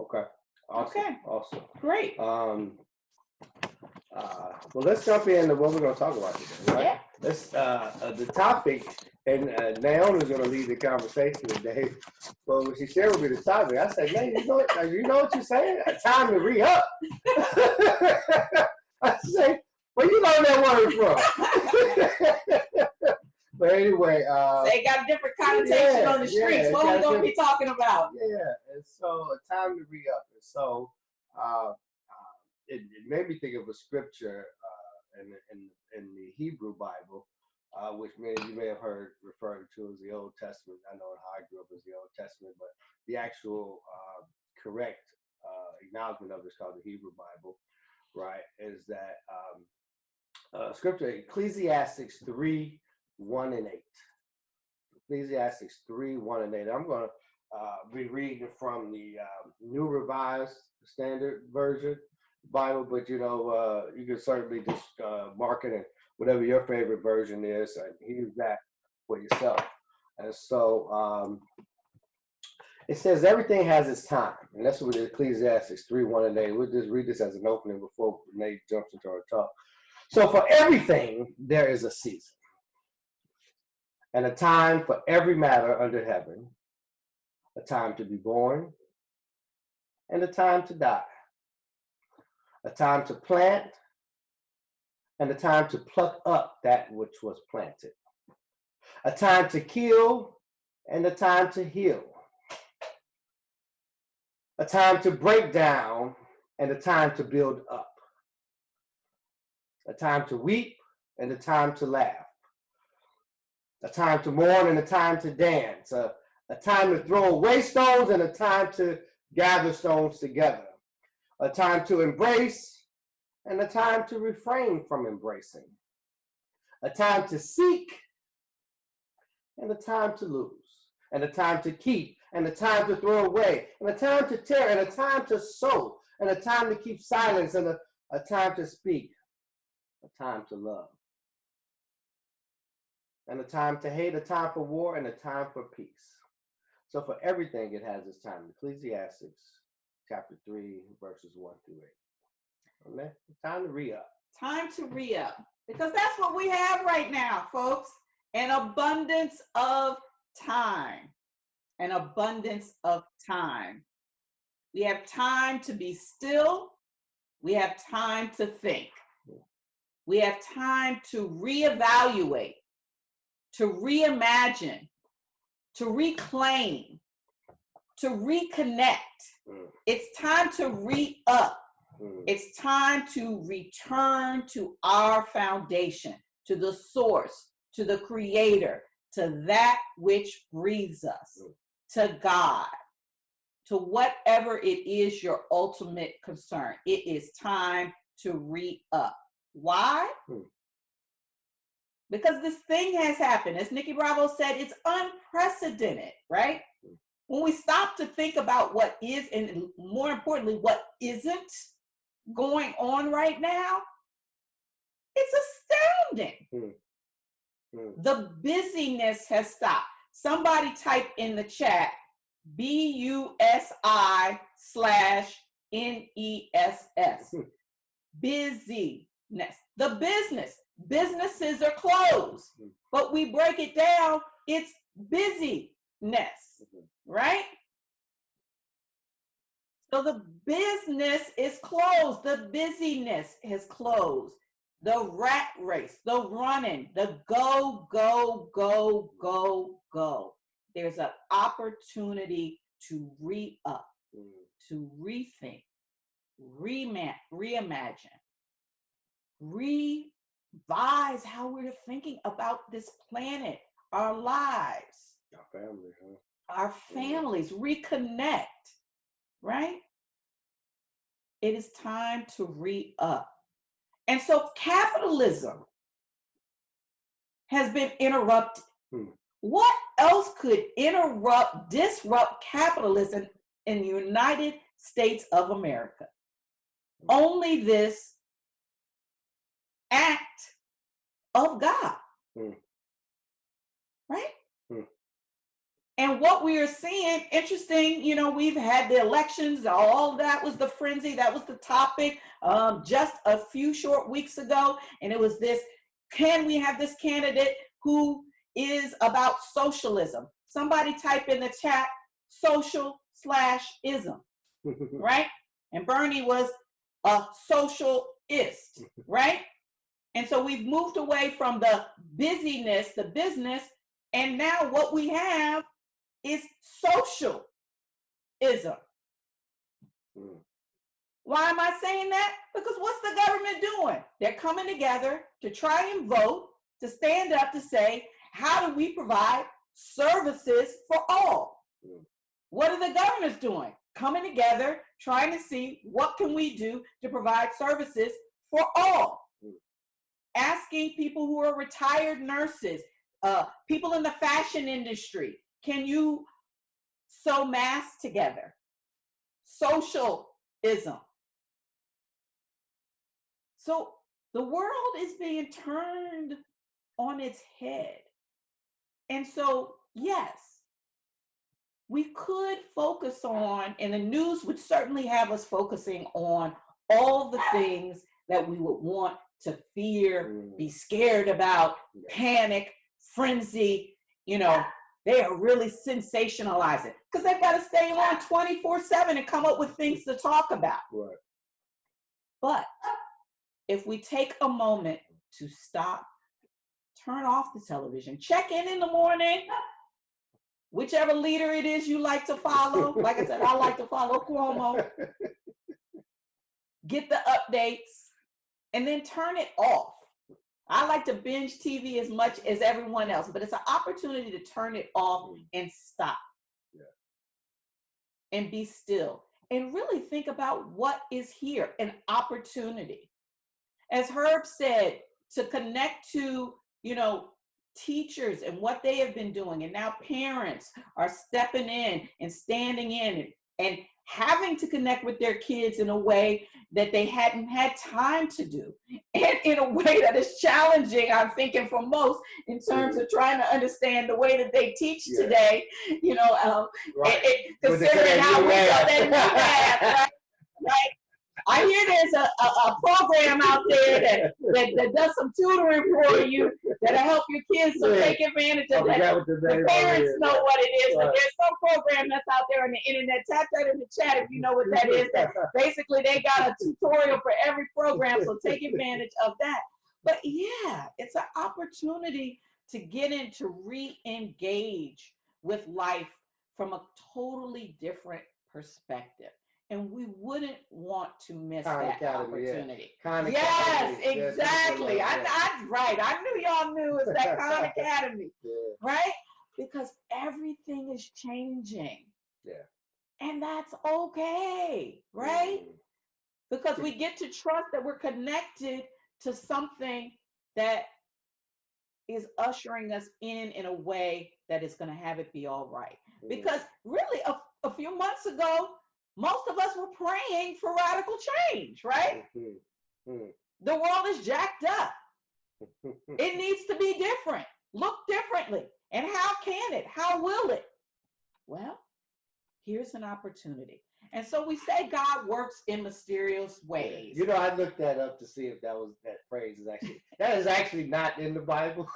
Okay. Awesome. Okay. Awesome. Great. Well, let's jump into what we're going to talk about today, right? Yeah. Let's the topic, and Naomi's going to lead the conversation today. But when she shared with me the topic, I said, "Man, you know what you're saying? Time to re-up." I say, "Where you learn that word from?" But anyway, They got a different connotation on the streets. What are we going to be talking about? Yeah, and so time to re-up. And so it made me think of a scripture in the Hebrew Bible, which you may have heard referred to as the Old Testament. I know how I grew up as the Old Testament, but the actual correct acknowledgement of it is called the Hebrew Bible, right? Is that scripture, Ecclesiastes 3, 1 and 8. Ecclesiastes 3, 1 and 8. I'm going to be reading from the New Revised Standard Version Bible, but you can certainly just mark it in whatever your favorite version is and use that for yourself. And so it says everything has its time, and that's what Ecclesiastes 3, 1 and 8. We'll just read this as an opening before Nate jumps into our talk. So for everything, there is a season and a time for every matter under heaven, a time to be born and a time to die, a time to plant and a time to pluck up that which was planted, a time to kill and a time to heal, a time to break down and a time to build up, a time to weep and a time to laugh, a time to mourn and a time to dance, a time to throw away stones and a time to gather stones together, a time to embrace and a time to refrain from embracing, a time to seek and a time to lose, and a time to keep and a time to throw away, and a time to tear and a time to sow, and a time to keep silence and a time to speak, a time to love, and a time to hate, a time for war, and a time for peace. So for everything, it has its time. Ecclesiastes chapter 3, verses 1 through 8. Amen. Time to re-up. Time to re-up. Because that's what we have right now, folks. An abundance of time. An abundance of time. We have time to be still. We have time to think. We have time to reevaluate, to reimagine, to reclaim, to reconnect. It's time to re-up. It's time to return to our foundation, to the source, to the creator, to that which breathes us, to God, to whatever it is your ultimate concern. It is time to re-up. Why? Because this thing has happened. As Nikki Bravo said, it's unprecedented, right? When we stop to think about what is, and more importantly, what isn't going on right now, it's astounding. The busyness has stopped. Somebody type in the chat, BUSI/NESS. Busyness. The businesses are closed, but we break it down, it's busyness, right? So the business is closed, the busyness is closed, the rat race, the running, the go, go, go, go, go. There's an opportunity to re-up, to rethink, reimagine, revise how we're thinking about this planet, our lives, our families, reconnect, right? It is time to re-up. And so capitalism has been interrupted. What else could disrupt capitalism in the United States of America? Only this act of God, right? And what we are seeing, interesting, we've had the elections, all that was the frenzy, that was the topic just a few short weeks ago. And it was this, can we have this candidate who is about socialism? Somebody type in the chat, social/ism, right? And Bernie was a socialist, right? And so we've moved away from the busyness, the business, and now what we have is socialism. Why am I saying that? Because what's the government doing? They're coming together to try and vote, to stand up to say, how do we provide services for all? What are the governors doing? Coming together, trying to see what can we do to provide services for all. Asking people who are retired nurses, people in the fashion industry, can you sew masks together? Socialism. So the world is being turned on its head. And so, yes, we could focus on, and the news would certainly have us focusing on all the things that we would want to fear, be scared about, panic, frenzy, they are really sensationalizing because they've got to stay on 24/7 and come up with things to talk about. Right. But if we take a moment to stop, turn off the television, check in the morning, whichever leader it is you like to follow. Like I said, I like to follow Cuomo. Get the updates and then turn it off. I like to binge TV as much as everyone else, but it's an opportunity to turn it off and stop. And be still and really think about what is here, an opportunity. As Herb said, to connect to, teachers and what they have been doing. And now parents are stepping in and standing in and having to connect with their kids in a way that they hadn't had time to do. And in a way that is challenging, I'm thinking, for most, in terms of trying to understand the way that they teach today, considering how we saw that, right? I hear there's a program out there that does some tutoring for you that'll help your kids, so take advantage of that. The parents know what it is, but there's some program that's out there on the internet. Tap that in the chat if you know what that is. That basically they got a tutorial for every program, so take advantage of that. But yeah, it's an opportunity to get in, to re-engage with life from a totally different perspective. And we wouldn't want to miss that opportunity. Yes, exactly. Right. I knew y'all knew it's that Khan Academy, right? Because everything is changing. Yeah. And that's okay, right? Because we get to trust that we're connected to something that is ushering us in a way that is going to have it be all right. Because really, a few months ago, most of us were praying for radical change, right? The world is jacked up. It needs to be different, look differently. And how can it? How will it? Well, here's an opportunity. And so we say God works in mysterious ways. I looked that up to see if that phrase is actually not in the Bible.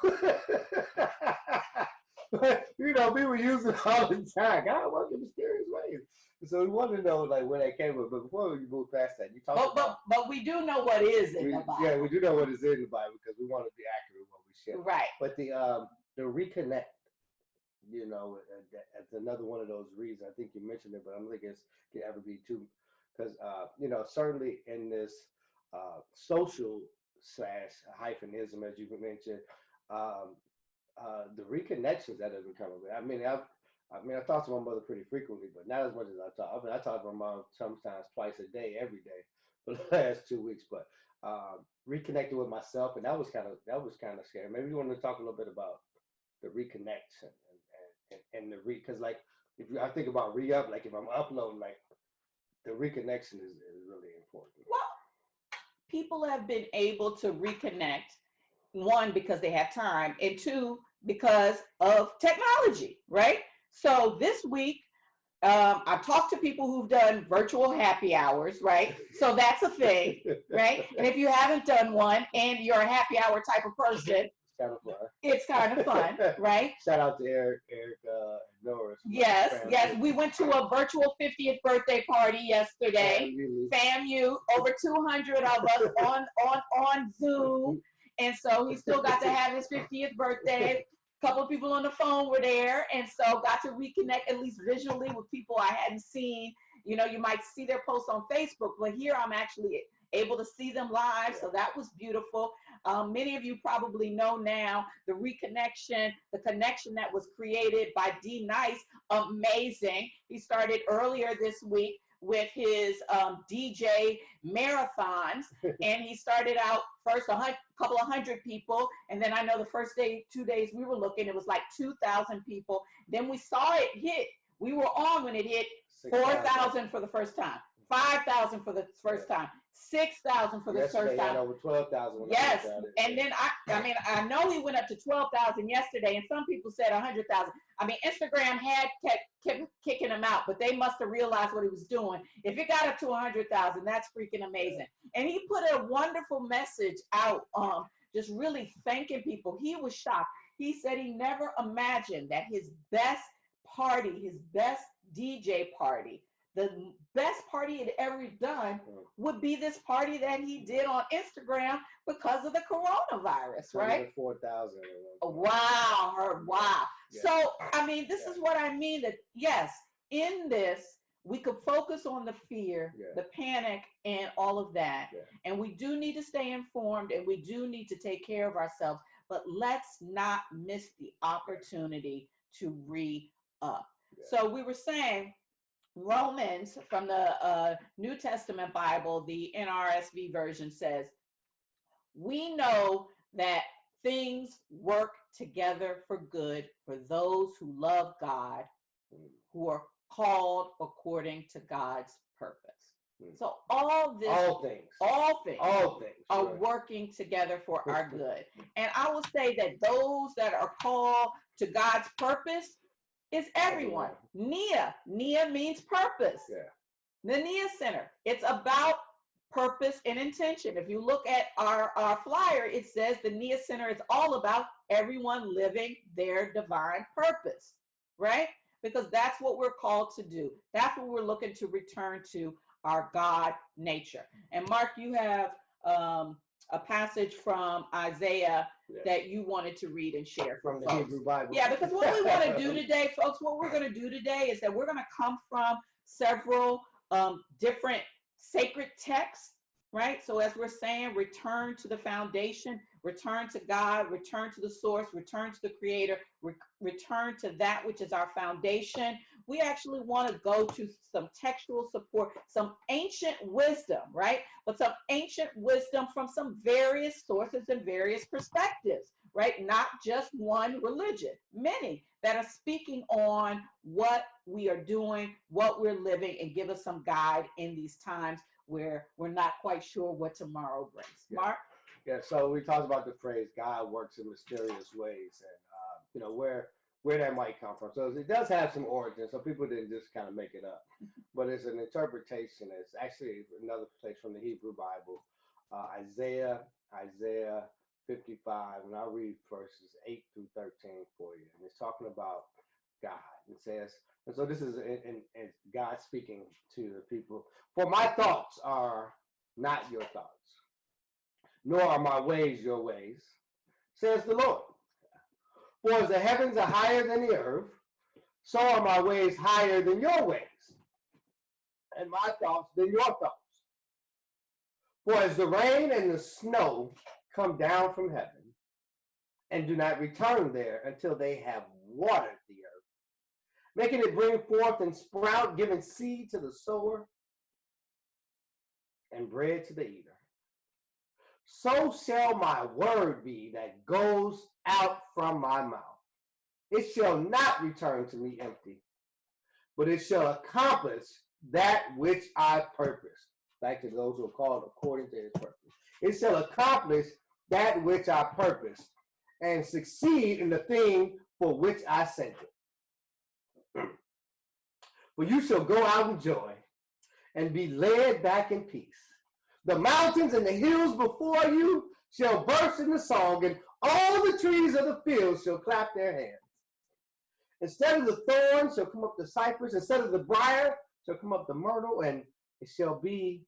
But, people use it all the time. God works in mysterious ways. So we want to know where that came from. But before we move past that, you talk about. But we do know what is in the Bible. Yeah, we do know what is in the Bible because we want to be accurate with what we share. Right. But the reconnect, that's another one of those reasons. I think you mentioned it, but I don't think it can ever be too, because certainly in this social / hyphenism, as you mentioned, the reconnections that have been coming. I talk to my mother pretty frequently, but not as much as I talk. I talk to my mom sometimes twice a day, every day for the last 2 weeks. But reconnected with myself, and that was kind of scary. Maybe you want to talk a little bit about the reconnection and because if I think about re-up, if I'm uploading, the reconnection is really important. Well, people have been able to reconnect, one, because they have time, and two, because of technology, right? So this week, I've talked to people who've done virtual happy hours, right? So that's a thing, right? And if you haven't done one and you're a happy hour type of person, it's kind of fun, right? Shout out to Erica, and Norris. Yes. We went to a virtual 50th birthday party yesterday. FAMU, over 200 of us on Zoom. And so he still got to have his 50th birthday. A couple of people on the phone were there, and so got to reconnect at least visually with people I hadn't seen. You know, you might see their posts on Facebook, but here I'm actually able to see them live, so that was beautiful. Many of you probably know now the reconnection, the connection that was created by D Nice, amazing. He started earlier this week with his DJ marathons, and he started out first couple of hundred people, and then I know the first day, 2 days we were looking, it was like 2,000 people. Then we saw it hit. We were on when it hit 4,000 for the first time, 5,000 for the first time, 6,000 for the first time. Over 12,000. Yes, and then I know he went up to 12,000 yesterday, and some people said 100,000. I mean, Instagram had kept kicking him out, but they must have realized what he was doing. If it got up to 100,000, that's freaking amazing. And he put a wonderful message out, just really thanking people. He was shocked. He said he never imagined that his best party, his best DJ party, the best party he'd ever done would be this party that he did on Instagram because of the coronavirus, right? 4,000. Wow. Yeah. So, I mean, this is what I mean, that yes, in this, we could focus on the fear, the panic, and all of that. Yeah. And we do need to stay informed, and we do need to take care of ourselves, but let's not miss the opportunity to re-up. Yeah. So we were saying, Romans from the New Testament Bible, the NRSV version says, we know that things work together for good for those who love God, who are called according to God's purpose. So all things are working together for our good. And I will say that those that are called to God's purpose is everyone. NIA means purpose. Yeah. The NIA Center, it's about purpose and intention. If you look at our flyer, it says the NIA Center is all about everyone living their divine purpose, right? Because that's what we're called to do. That's what we're looking to return to, our God nature. And Mark, you have a passage from Isaiah that you wanted to read and share from the Hebrew Bible. Yeah, because what we want to do today, folks, what we're going to do today is that we're going to come from several different sacred texts, right? So as we're saying, return to the foundation, return to God, return to the source, return to the creator, return to that which is our foundation. We actually want to go to some textual support, some ancient wisdom, right? But some ancient wisdom from some various sources and various perspectives, right? Not just one religion, many that are speaking on what we are doing, what we're living, and give us some guide in these times where we're not quite sure what tomorrow brings. Mark? Yeah, so we talked about the phrase, God works in mysterious ways, and where that might come from. So it does have some origin, so people didn't just kind of make it up. But it's an interpretation. It's actually another place from the Hebrew Bible, Isaiah 55, and I'll read verses 8 through 13 for you. And it's talking about God. It says, and so this is in God speaking to the people. For my thoughts are not your thoughts, nor are my ways your ways, says the Lord. For as the heavens are higher than the earth, so are my ways higher than your ways, and my thoughts than your thoughts. For as the rain and the snow come down from heaven, and do not return there until they have watered the earth, making it bring forth and sprout, giving seed to the sower and bread to the eater, so shall my word be that goes out from my mouth. It shall not return to me empty, but it shall accomplish that which I purpose. Back to those who are called according to his purpose. It shall accomplish that which I purpose and succeed in the thing for which I sent it. for you shall go out in joy and be led back in peace. The mountains and the hills before you shall burst into song, and all the trees of the field shall clap their hands. Instead of the thorn shall come up the cypress, instead of the briar shall come up the myrtle, and it shall be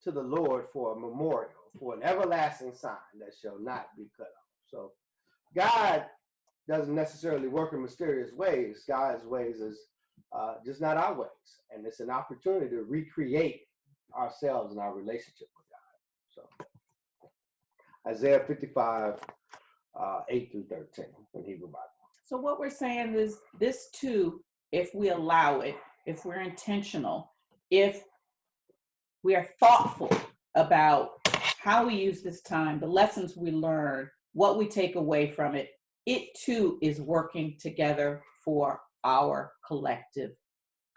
to the Lord for a memorial, for an everlasting sign that shall not be cut off. So God doesn't necessarily work in mysterious ways. God's ways is just not our ways. And it's an opportunity to recreate ourselves and our relationship with God. So Isaiah 55, 8 through 13 in Hebrew Bible. So what we're saying is this too, if we allow it, if we're intentional, if we are thoughtful about how we use this time, the lessons we learn, what we take away from it, it too is working together for our collective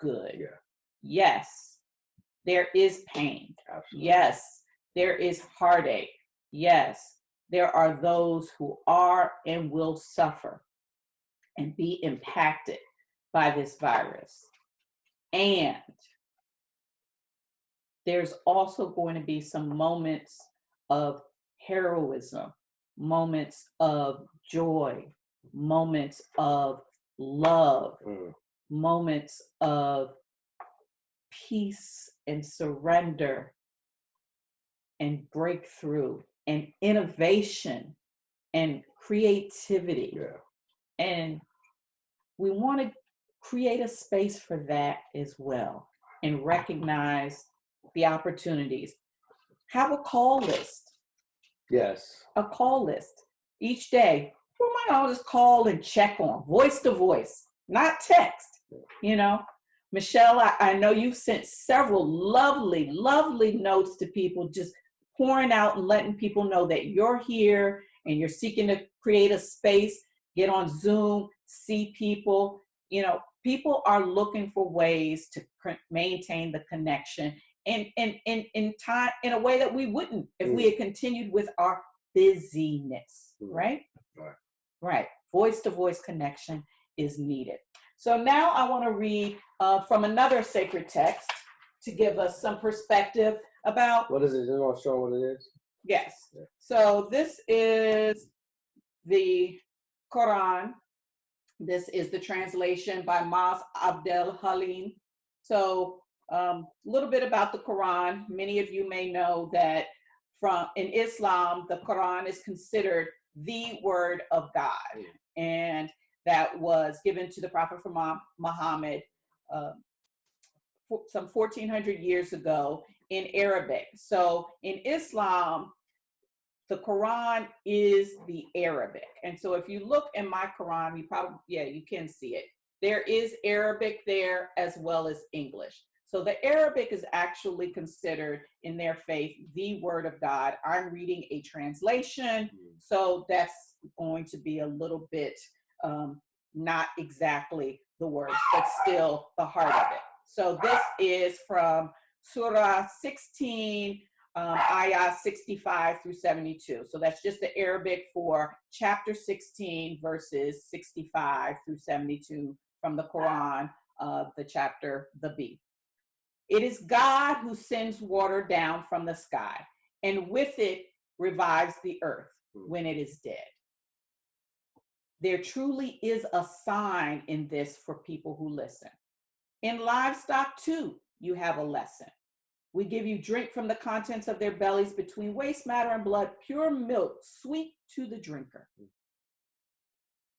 good. Yeah. Yes, there is pain. Absolutely. Yes, there is heartache. Yes, there are those who are and will suffer and be impacted by this virus. And there's also going to be some moments of heroism, moments of joy, moments of love, moments of peace and surrender and breakthrough and innovation and creativity. Yeah. And we want to create a space for that as well and recognize the opportunities. Have a call list. Yes. A call list. Each day, who am I going to just call and check on? Voice to voice, not text. You know, Michelle, I know you've sent several lovely, lovely notes to people, just pouring out and letting people know that you're here and you're seeking to create a space, get on Zoom, see people. You know, people are looking for ways to maintain the connection and in time, in a way that we wouldn't if we had continued with our busyness, right? Right. Voice to voice connection is needed. So now I want to read from another sacred text to give us some perspective about. What is it? You want to show what it is? Yes. Yeah. So this is the Quran. This is the translation by Mas Abdel Halim. So a little bit about the Quran. Many of you may know that in Islam, the Quran is considered the word of God. And that was given to the Prophet Muhammad some 1400 years ago in Arabic. So in Islam, the Quran is the Arabic. And so if you look in my Quran, you can see it. There is Arabic there as well as English. So the Arabic is actually considered in their faith the word of God. I'm reading a translation, so that's going to be a little bit not exactly the words, but still the heart of it. So this is from Surah 16, ayah 65 through 72. So that's just the Arabic for chapter 16, verses 65 through 72 from the Quran, the chapter, the B. It is God who sends water down from the sky, and with it revives the earth when it is dead. There truly is a sign in this for people who listen. In livestock, too, you have a lesson. We give you drink from the contents of their bellies between waste matter and blood, pure milk, sweet to the drinker.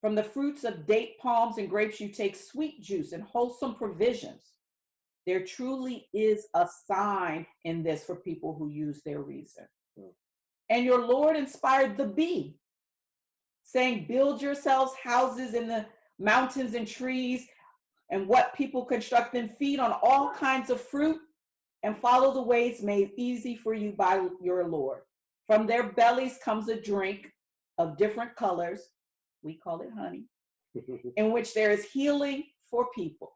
From the fruits of date palms and grapes, you take sweet juice and wholesome provisions. There truly is a sign in this for people who use their reason. And your Lord inspired the bee, saying, build yourselves houses in the mountains and trees, and what people construct and feed on all kinds of fruit, and follow the ways made easy for you by your Lord. From their bellies comes a drink of different colors, we call it honey, in which there is healing for people.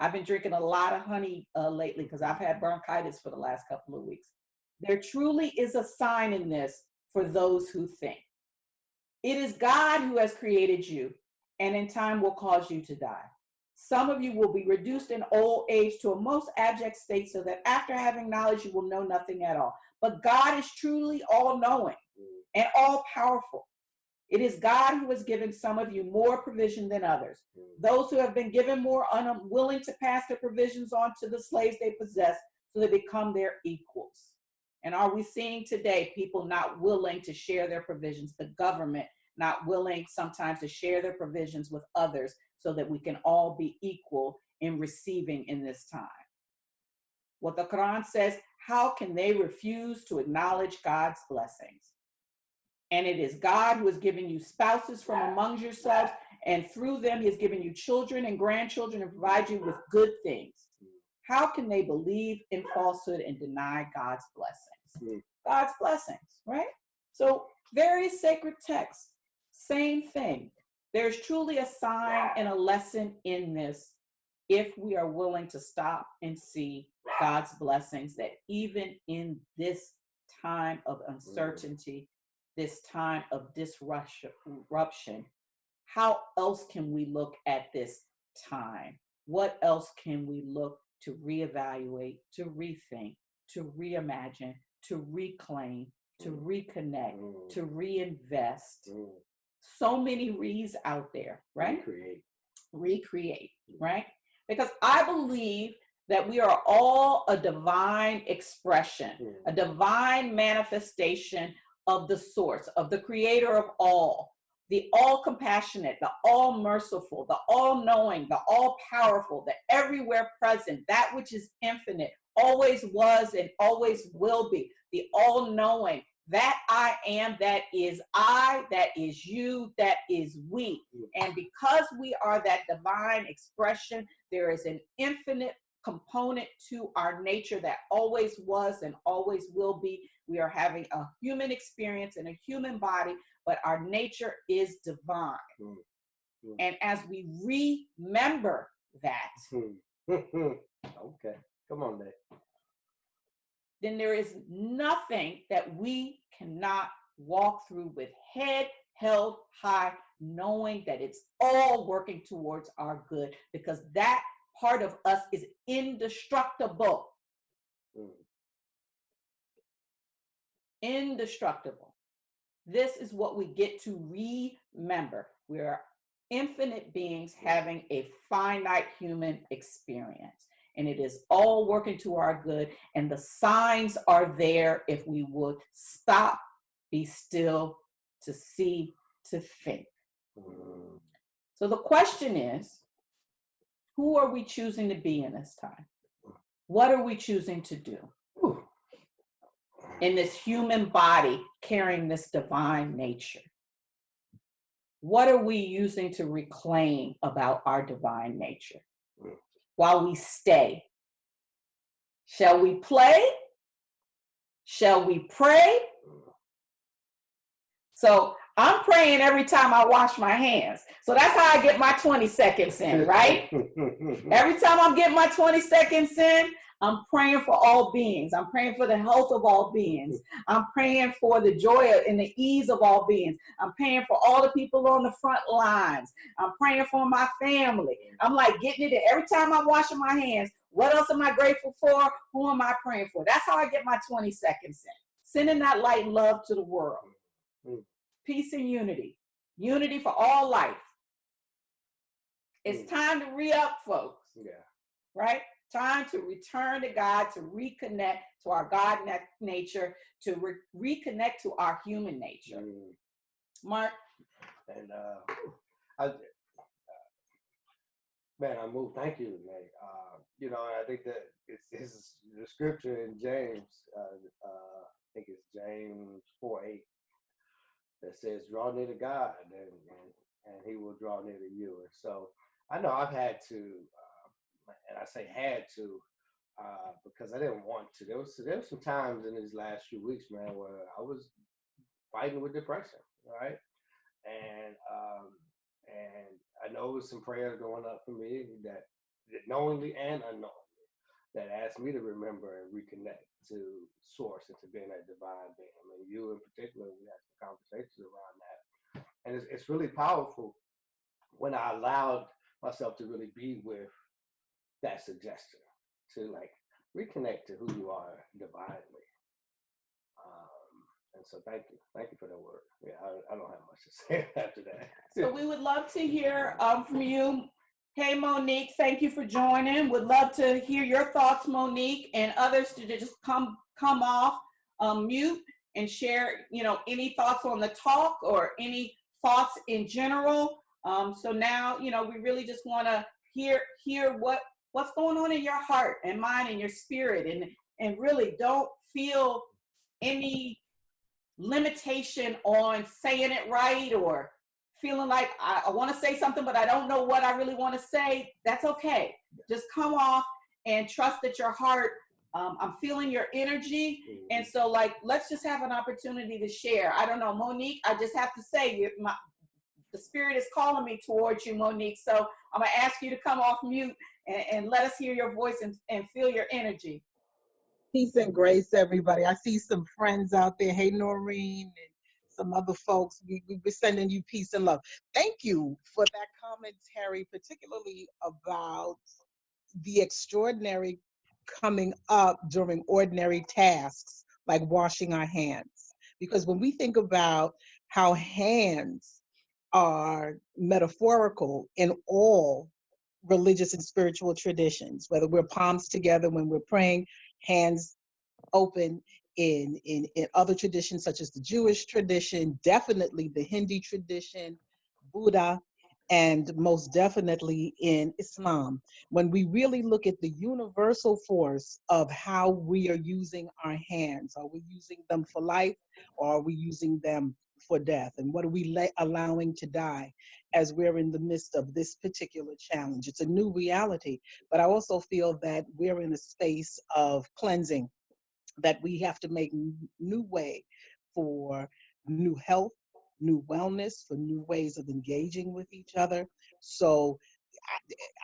I've been drinking a lot of honey lately because I've had bronchitis for the last couple of weeks. There truly is a sign in this for those who think. It is God who has created you, and in time will cause you to die. Some of you will be reduced in old age to a most abject state, so that after having knowledge, you will know nothing at all. But God is truly all-knowing and all-powerful. It is God who has given some of you more provision than others. Those who have been given more are unwilling to pass their provisions on to the slaves they possess, so they become their equals. And are we seeing today people not willing to share their provisions, the government not willing sometimes to share their provisions with others, so that we can all be equal in receiving in this time? What the Quran says, how can they refuse to acknowledge God's blessings? And it is God who has given you spouses from among yourselves, and through them he has given you children and grandchildren and provide you with good things. How can they believe in falsehood and deny God's blessings? God's blessings, right? So various sacred texts, same thing. There's truly a sign and a lesson in this if we are willing to stop and see God's blessings, that even in this time of uncertainty, this time of disruption, how else can we look at this time? What else can we look to reevaluate, to rethink, to reimagine, to reclaim, to reconnect, to reinvest? So many re's out there, right? Recreate, right? Because I believe that we are all a divine expression, a divine manifestation of the source, of the creator of all, the all compassionate, the all merciful, the all knowing, the all powerful, the everywhere present, that which is infinite, always was and always will be, the all knowing, that I am, that is I, that is you, that is we. And because we are that divine expression, there is an infinite component to our nature that always was and always will be. We are having a human experience in a human body, but our nature is divine. And as we remember that, okay, come on, Dave. Then there is nothing that we cannot walk through with head held high, knowing that it's all working towards our good, because that part of us is indestructible. Indestructible. This is what we get to remember. We are infinite beings having a finite human experience. And it is all working to our good. And the signs are there if we would stop, be still, to see, to think. So the question is, who are we choosing to be in this time? What are we choosing to do in this human body carrying this divine nature? What are we using to reclaim about our divine nature while we stay? Shall we play? Shall we pray? So I'm praying every time I wash my hands. So that's how I get my 20 seconds in, right? Every time I'm getting my 20 seconds in, I'm praying for all beings. I'm praying for the health of all beings. I'm praying for the joy and the ease of all beings. I'm praying for all the people on the front lines. I'm praying for my family. I'm like getting it in. Every time I'm washing my hands, what else am I grateful for? Who am I praying for? That's how I get my 20 seconds in. Sending that light and love to the world. Peace and unity. Unity for all life. It's time to re-up, folks. Yeah. Right? Time to return to God, to reconnect to our God nature, to reconnect to our human nature. Mark? And I moved. Thank you, Nate. You know, I think that it's the scripture in James. I think it's James 4:8 that says, "Draw near to God, and He will draw near to you." And so I know I've had to, and I say had to, because I didn't want to. There was some times in these last few weeks, man, where I was fighting with depression, right? And I know it was some prayers going up for me that knowingly and unknowingly that asked me to remember and reconnect to source and to being that divine being. I mean, you in particular, we had some conversations around that, and it's really powerful when I allowed myself to really be with that suggestion, to like reconnect to who you are divinely. And so thank you for the word. Yeah, I don't have much to say after that. So we would love to hear from you. Hey, Monique, thank you for joining. Would love to hear your thoughts, Monique, and others to just come off mute and share, any thoughts on the talk or any thoughts in general. So now, we really just want to hear what's going on in your heart and mind and your spirit, and really don't feel any limitation on saying it right or feeling like I want to say something, but I don't know what I really want to say. That's okay. Just come off and trust that your heart, I'm feeling your energy. And so let's just have an opportunity to share. I don't know, Monique, I just have to say the spirit is calling me towards you, Monique. So I'm gonna ask you to come off mute and let us hear your voice and feel your energy. Peace and grace, everybody. I see some friends out there. Hey, Noreen, and some other folks. We're sending you peace and love. Thank you for that commentary, particularly about the extraordinary coming up during ordinary tasks like washing our hands. Because when we think about how hands are metaphorical in all religious and spiritual traditions, whether we're palms together when we're praying, hands open in other traditions such as the Jewish tradition, definitely the Hindi tradition, Buddha, and most definitely in Islam. When we really look at the universal force of how we are using our hands, are we using them for life or are we using them for death? And what are we allowing to die as we're in the midst of this particular challenge? It's a new reality, but I also feel that we're in a space of cleansing, that we have to make new way for new health, new wellness, for new ways of engaging with each other. So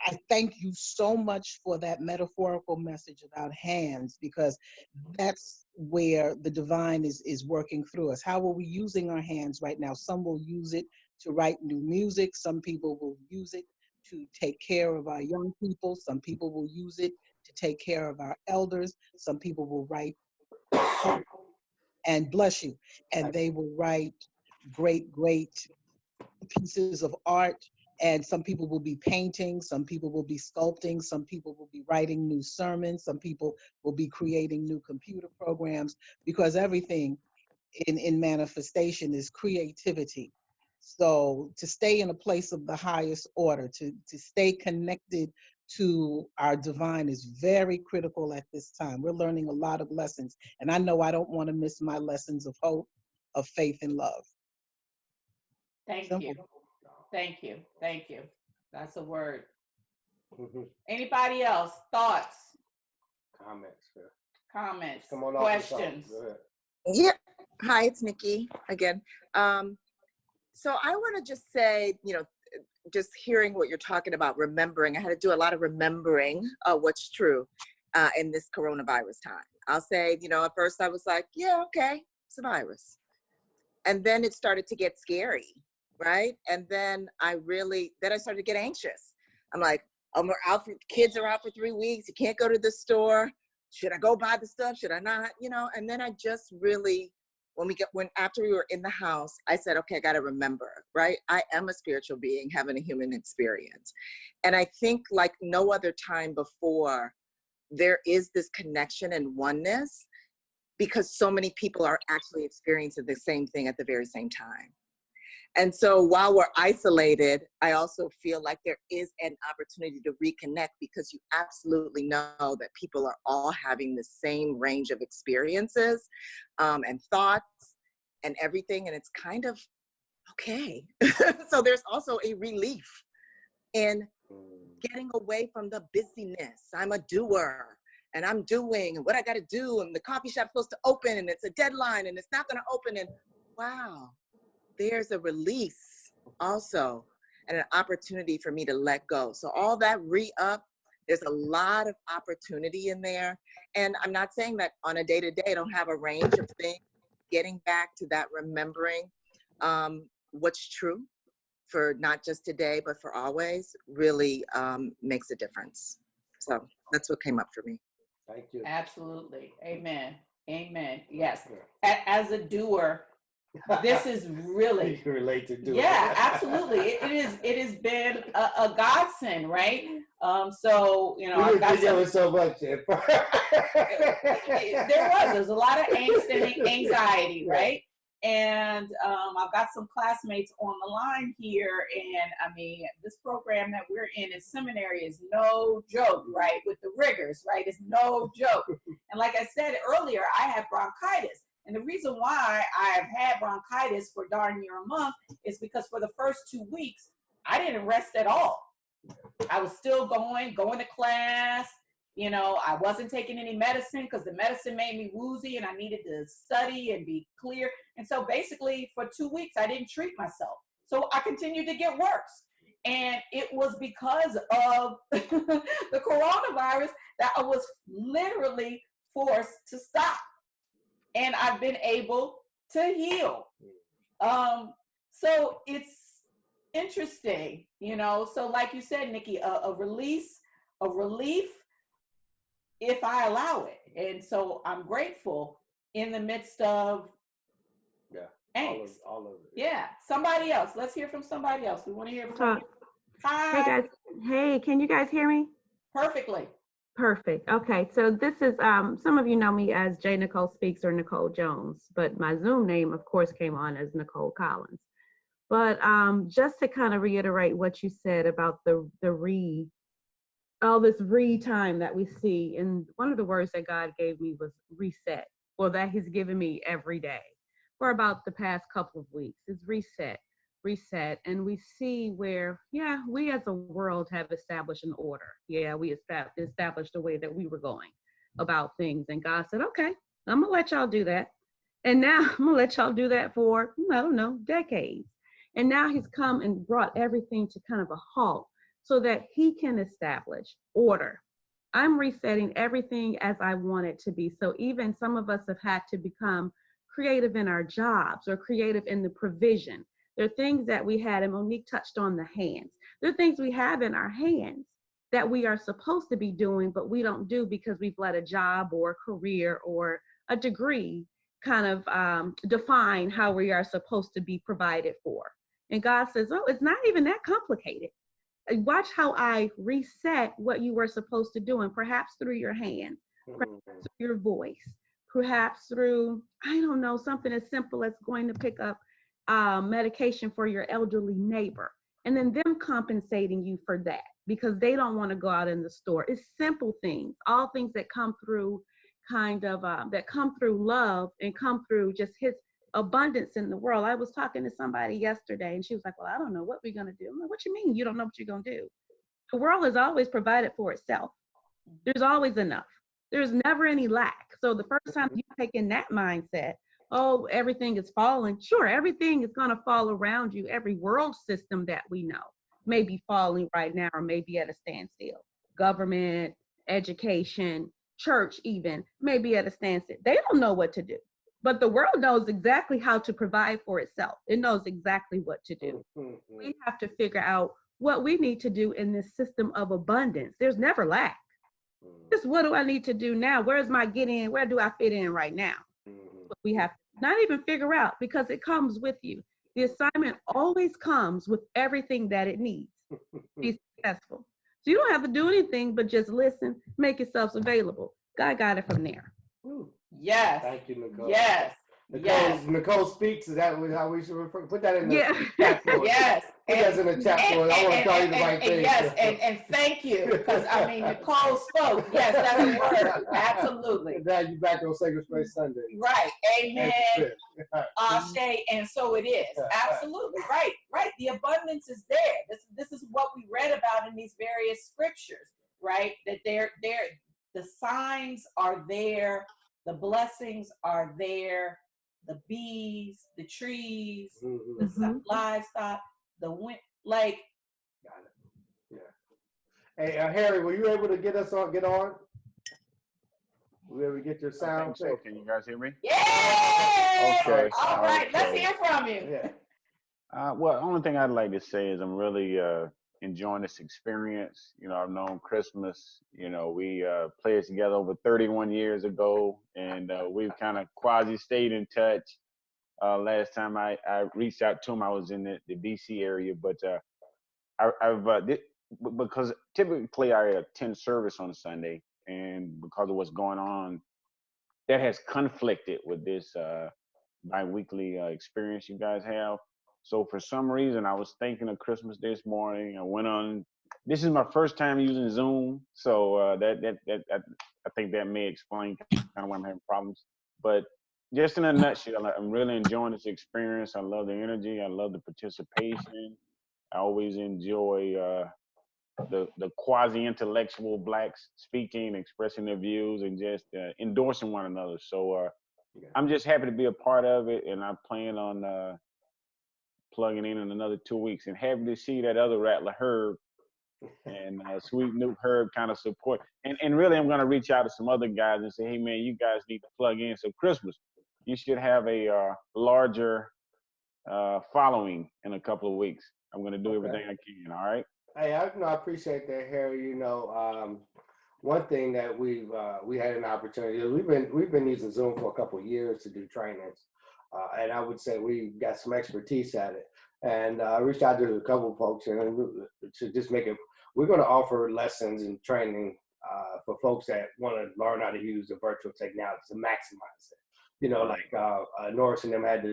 I thank you so much for that metaphorical message about hands, because that's where the divine is working through us. How are we using our hands right now? Some will use it to write new music. Some people will use it to take care of our young people. Some people will use it to take care of our elders. Some people will write and bless you, and they will write great pieces of art. And some people will be painting, some people will be sculpting, some people will be writing new sermons, some people will be creating new computer programs, because everything in manifestation is creativity. So to stay in a place of the highest order, to stay connected to our divine is very critical at this time. We're learning a lot of lessons, and I know I don't want to miss my lessons of hope, of faith, and love. Thank you. Thank you. Thank you. That's a word. Anybody else? Thoughts? Comments? Come on, questions? Yeah. Hi, it's Nikki again. So I want to just say, just hearing what you're talking about, remembering, I had to do a lot of remembering what's true in this coronavirus time. I'll say, at first I was like, yeah, okay, it's a virus. And then it started to get scary, right? And then I started to get anxious. I'm like, kids are out for 3 weeks. You can't go to the store. Should I go buy the stuff? Should I not? And then I just really, after we were in the house, I said, okay, I got to remember, right? I am a spiritual being having a human experience. And I think like no other time before, there is this connection and oneness, because so many people are actually experiencing the same thing at the very same time. And so while we're isolated, I also feel like there is an opportunity to reconnect, because you absolutely know that people are all having the same range of experiences and thoughts and everything. And it's kind of okay. So there's also a relief in getting away from the busyness. I'm a doer and I'm doing what I got to do. And the coffee shop's supposed to open and it's a deadline and it's not going to open. And wow. There's a release also and an opportunity for me to let go. So all that re-up, there's a lot of opportunity in there. And I'm not saying that on a day-to-day, I don't have a range of things. Getting back to that remembering what's true for not just today, but for always, really makes a difference. So that's what came up for me. Thank you. Absolutely. Amen. Amen. Yes. As a doer, this is really, You can relate to do yeah, absolutely. It has been a godsend, right? So, you know, We I've didn't got think there some, was so much. there's a lot of angst and anxiety, right? And I've got some classmates on the line here, and I mean, this program that we're in seminary is no joke, right? With the rigors, right? It's no joke. And like I said earlier, I have bronchitis. And the reason why I've had bronchitis for darn near a month is because for the first 2 weeks, I didn't rest at all. I was still going to class. You know, I wasn't taking any medicine because the medicine made me woozy and I needed to study and be clear. And so basically for 2 weeks, I didn't treat myself. So I continued to get worse. And it was because of the coronavirus that I was literally forced to stop. And I've been able to heal. So it's interesting, you know. So like you said, Nikki, a release, a relief, if I allow it. And so I'm grateful in the midst of angst. All of it. Yeah. Somebody else. Let's hear from somebody else. We want to hear from you. Hi. Hey guys. Hey, can you guys hear me? Perfectly. Perfect. Okay, so this is some of you know me as J. Nicole Speaks or Nicole Jones, but my Zoom name, of course, came on as Nicole Collins. But just to kind of reiterate what you said about all this time that we see, and one of the words that God gave me was reset, or that He's given me every day for about the past couple of weeks, is reset. And we see where, yeah, we as a world have established an order. Yeah, we established a way that we were going about things. And God said, okay, I'm gonna let y'all do that. And now I'm gonna let y'all do that for, I don't know, decades. And now He's come and brought everything to kind of a halt so that He can establish order. I'm resetting everything as I want it to be. So even some of us have had to become creative in our jobs or creative in the provision. There are things that we had, and Monique touched on the hands. There are things we have in our hands that we are supposed to be doing, but we don't do because we've let a job or a career or a degree kind of define how we are supposed to be provided for. And God says, oh, it's not even that complicated. Watch how I reset what you were supposed to do, and perhaps through your hands, perhaps through your voice, perhaps through, I don't know, something as simple as going to pick up medication for your elderly neighbor, and then them compensating you for that because they don't want to go out in the store. It's simple things, all things that come through that come through love and come through just His abundance in the world. I was talking to somebody yesterday and she was like, well, I don't know what we're going to do. I'm like, what you mean you don't know what you're going to do? The world has always provided for itself. There's always enough. There's never any lack. So the first time you take in that mindset, oh, everything is falling. Sure, everything is going to fall around you. Every world system that we know may be falling right now or may be at a standstill. Government, education, church even may be at a standstill. They don't know what to do. But the world knows exactly how to provide for itself. It knows exactly what to do. We have to figure out what we need to do in this system of abundance. There's never lack. Just what do I need to do now? Where's my get in? Where do I fit in right now? But we have to not even figure out because it comes with you. The assignment always comes with everything that it needs to be successful. So you don't have to do anything but just listen, make yourselves available. God got it from there. Yes. Thank you, Nicole. Yes. Yes. Nicole Speaks. Is that how we should refer? Put that in the chat board. Yes. Put that in the chat board. I want to tell you the right thing. Yes, and thank you, because I mean, Nicole spoke. Yes, that's a word. Absolutely. And now you back on Sacred Space Sunday. Right. Amen. Ashe, and so it is. Absolutely. Right. Right. The abundance is there. This is what we read about in these various scriptures, right? That the signs are there. The blessings are there, the bees, the trees, the livestock, the wind, like. Got it. Yeah. Hey, Harry, were you able to get on? Were you able to get your sound? So. Can you guys hear me? Yeah. Okay. All right. Let's hear from you. Yeah. Well, the only thing I'd like to say is I'm really enjoying this experience. You know, I've known Christmas. You know, we played together over 31 years ago, and we've kind of quasi stayed in touch. Last time I reached out to him, I was in the DC area, but I've because typically I attend service on Sunday, and because of what's going on, that has conflicted with this bi-weekly experience you guys have. So for some reason, I was thinking of Christmas this morning. I went on. This is my first time using Zoom, so I think that may explain kind of why I'm having problems. But just in a nutshell, I'm really enjoying this experience. I love the energy. I love the participation. I always enjoy the quasi-intellectual blacks speaking, expressing their views, and just endorsing one another. So I'm just happy to be a part of it, and I plan on plugging in another 2 weeks. And happy to see that other Rattler Herb and Sweet Nuke Herb kind of support. And really, I'm going to reach out to some other guys and say, hey, man, you guys need to plug in. So Christmas, you should have a larger following in a couple of weeks. I'm going to do everything I can. All right. Hey, I appreciate that, Harry. One thing that we had an opportunity. We've been using Zoom for a couple of years to do trainings, and I would say we got some expertise at it. And I reached out to a couple of folks and to just make it. We're going to offer lessons and training for folks that want to learn how to use the virtual technology to maximize it. Norris and them had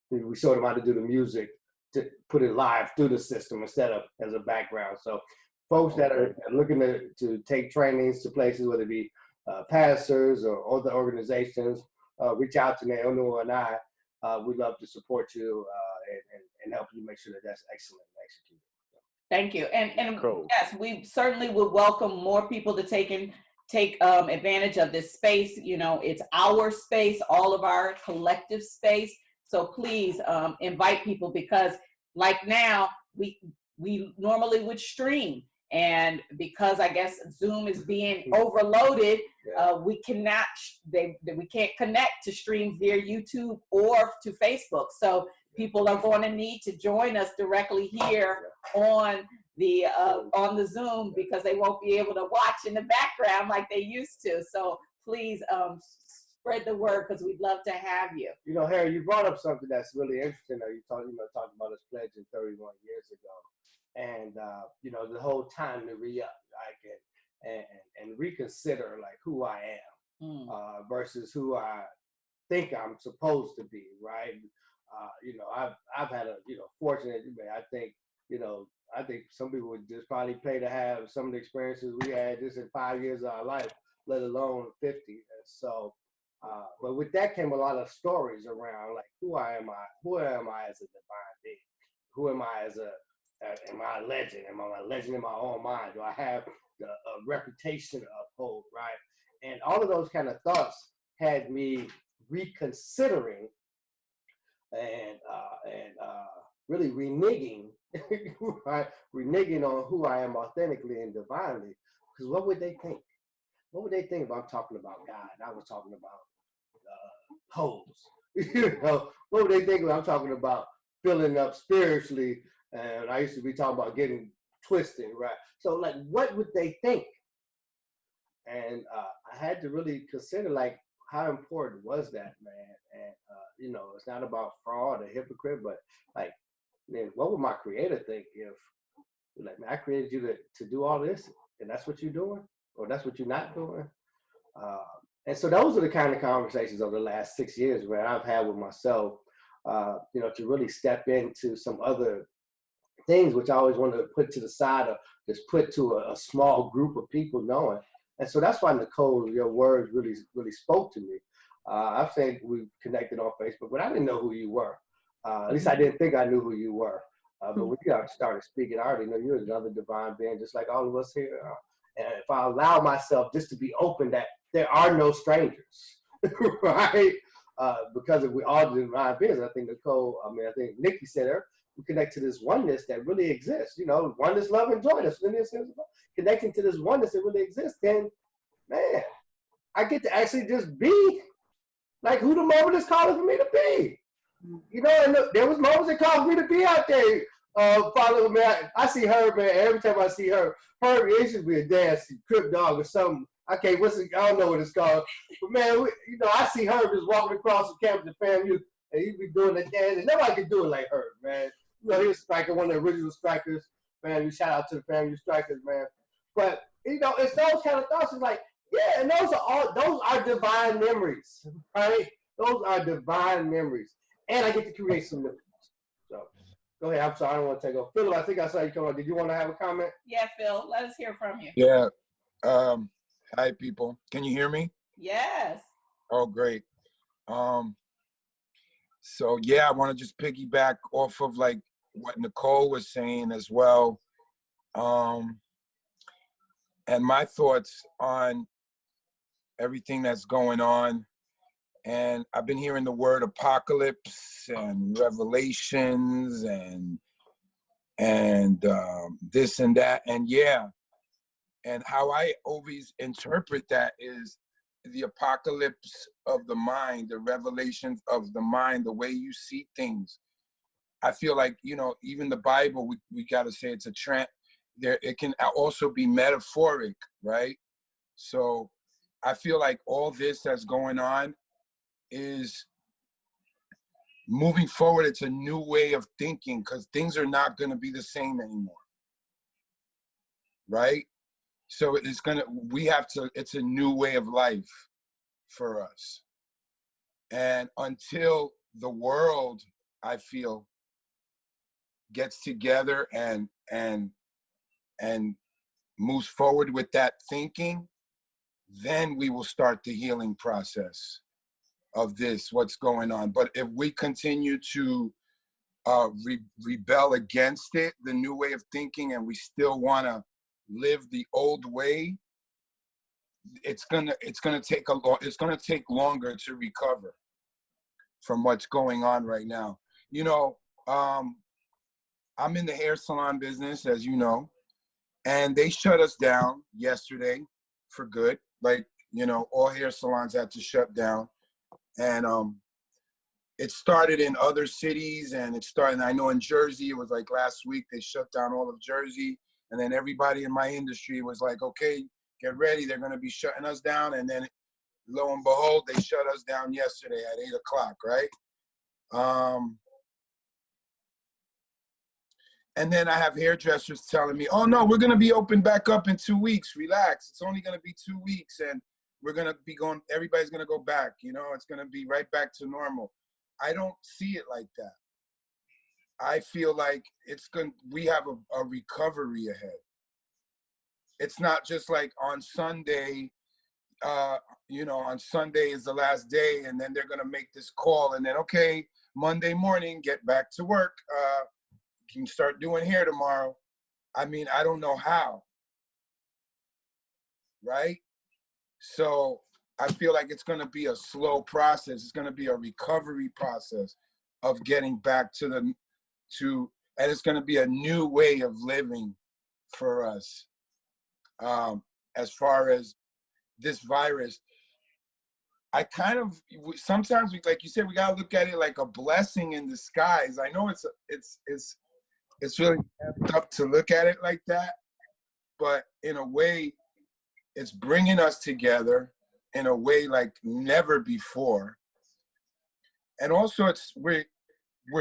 we showed them how to do the music, to put it live through the system instead of as a background. So folks that are looking to take trainings to places, whether it be pastors or other organizations, reach out to Naomi and I. We'd love to support you and help you make sure that that's excellent executed. Thank you. And Cool. yes, we certainly would welcome more people to take advantage of this space. You know, it's our space, all of our collective space. So please invite people, because like now we normally would stream, and because I guess Zoom is being overloaded, we cannot we can't connect to streams via YouTube or to Facebook. So people are going to need to join us directly here on the Zoom, because they won't be able to watch in the background like they used to. So please spread the word, because we'd love to have you. You know, Harry, you brought up something that's really interesting. You talking about us pledging 31 years ago, and the whole time to re-up, like, and reconsider like who I am versus who I think I'm supposed to be, right? I've had a fortunate. I think some people would just probably pay to have some of the experiences we had just in 5 years of our life, let alone 50. And so. But with that came a lot of stories around, like, who am I as a divine being? Who am I am I a legend? Am I a legend in my own mind? Do I have a reputation to uphold, right? And all of those kind of thoughts had me reconsidering and really reneging, right? Reneging on who I am authentically and divinely. Because what would they think? What would they think if I'm talking about God and I was talking about hoes? What would they think when I'm talking about filling up spiritually? And I used to be talking about getting twisted, right? So, like, what would they think? And I had to really consider, like, how important was that, man? And it's not about fraud or hypocrite, but like, man, what would my creator think if, like, man, I created you to do all this, and that's what you're doing? Or that's what you're not doing. And so those are the kind of conversations over the last 6 years where I've had with myself, to really step into some other things, which I always wanted to put to the side or just put to a small group of people knowing. And so that's why, Nicole, your words really, really spoke to me. I've said we've connected on Facebook, but I didn't know who you were. At least I didn't think I knew who you were. But when you started speaking, I already know you're another divine being, just like all of us here. And if I allow myself just to be open, that there are no strangers, right? Because if we all divine beings, I think I think Nikki said her, we connect to this oneness that really exists. Oneness, love, and joy. That's connecting to this oneness that really exists. Then, man, I get to actually just be like who the moment is calling for me to be. You know, and look, there was moments that caused me to be out there. Following me, I see her, man. Every time I see her, it should be a dance, Crip Dog or something. I don't know what it's called. But man, you know, I see her just walking across the campus at FAMU, and he be doing the dance, and nobody can do it like her, man. You know, he was striker, one of the original strikers. Man, you shout out to the FAMU strikers, man. But you know, it's those kind of thoughts. It's like, yeah, and those are divine memories, right? Those are divine memories, and I get to create some new ones. So, go ahead. I'm sorry, I don't want to take off. Philip, I think I saw you come on. Did you want to have a comment? Yeah, Phil, let us hear from you. Yeah. Hi, people. Can you hear me? Yes. Oh, great. So yeah, I want to just piggyback off of like what Nicole was saying as well. And my thoughts on everything that's going on. And I've been hearing the word apocalypse and revelations and this and that. And yeah, and how I always interpret that is the apocalypse of the mind, the revelations of the mind, the way you see things. I feel like, you know, even the Bible, we got to say it's a trend. There, it can also be metaphoric, right? So I feel like all this that's going on is moving forward. It's a new way of thinking because things are not going to be the same anymore, right? So it's a new way of life for us. And until the world, I feel, gets together and moves forward with that thinking, then we will start the healing process of this, what's going on. But if we continue to rebel against it, the new way of thinking, and we still want to live the old way, it's gonna take longer to recover from what's going on right now. You know, I'm in the hair salon business, as you know, and they shut us down yesterday for good. Like, you know, all hair salons had to shut down, and it started in other cities, and I know in Jersey, it was like last week, they shut down all of Jersey, and then everybody in my industry was like, okay, get ready, they're gonna be shutting us down, and then lo and behold, they shut us down yesterday at 8 o'clock, right? And then I have hairdressers telling me, oh no, we're gonna be open back up in 2 weeks, relax, it's only gonna be 2 weeks, and we're gonna be going, everybody's gonna go back, you know, it's gonna be right back to normal. I don't see it like that. I feel like we have a recovery ahead. It's not just like on Sunday, you know, on Sunday is the last day, and then they're gonna make this call, and then, okay, Monday morning, get back to work. Can you start doing hair tomorrow? I mean, I don't know how, right? So I feel like it's gonna be a slow process. It's gonna be a recovery process of getting back and it's gonna be a new way of living for us. As far as this virus, sometimes like you said, we gotta look at it like a blessing in disguise. I know it's really tough to look at it like that, but in a way, it's bringing us together in a way like never before. And also, we're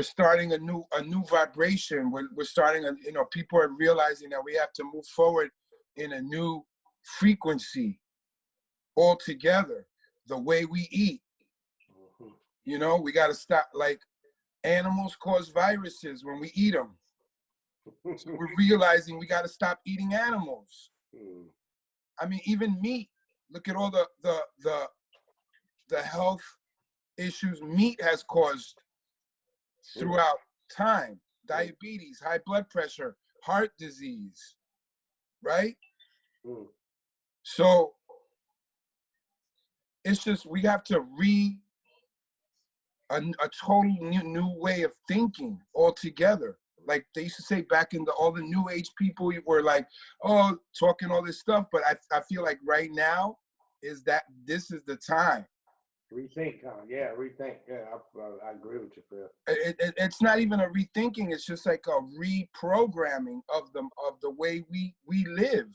starting a new vibration. We're starting you know, people are realizing that we have to move forward in a new frequency altogether. The way we eat, you know, we got to stop. Like, animals cause viruses when we eat them. So we're realizing we got to stop eating animals. I mean, even meat. Look at all the health issues meat has caused throughout time: diabetes, high blood pressure, heart disease, right? So it's just, we have to a total new way of thinking altogether. Like they used to say back in all the new age people were like, oh, talking all this stuff. But I feel like right now this is the time. Rethink, huh? Yeah, rethink. Yeah, I agree with you, Phil. It's not even a rethinking. It's just like a reprogramming of the way we live.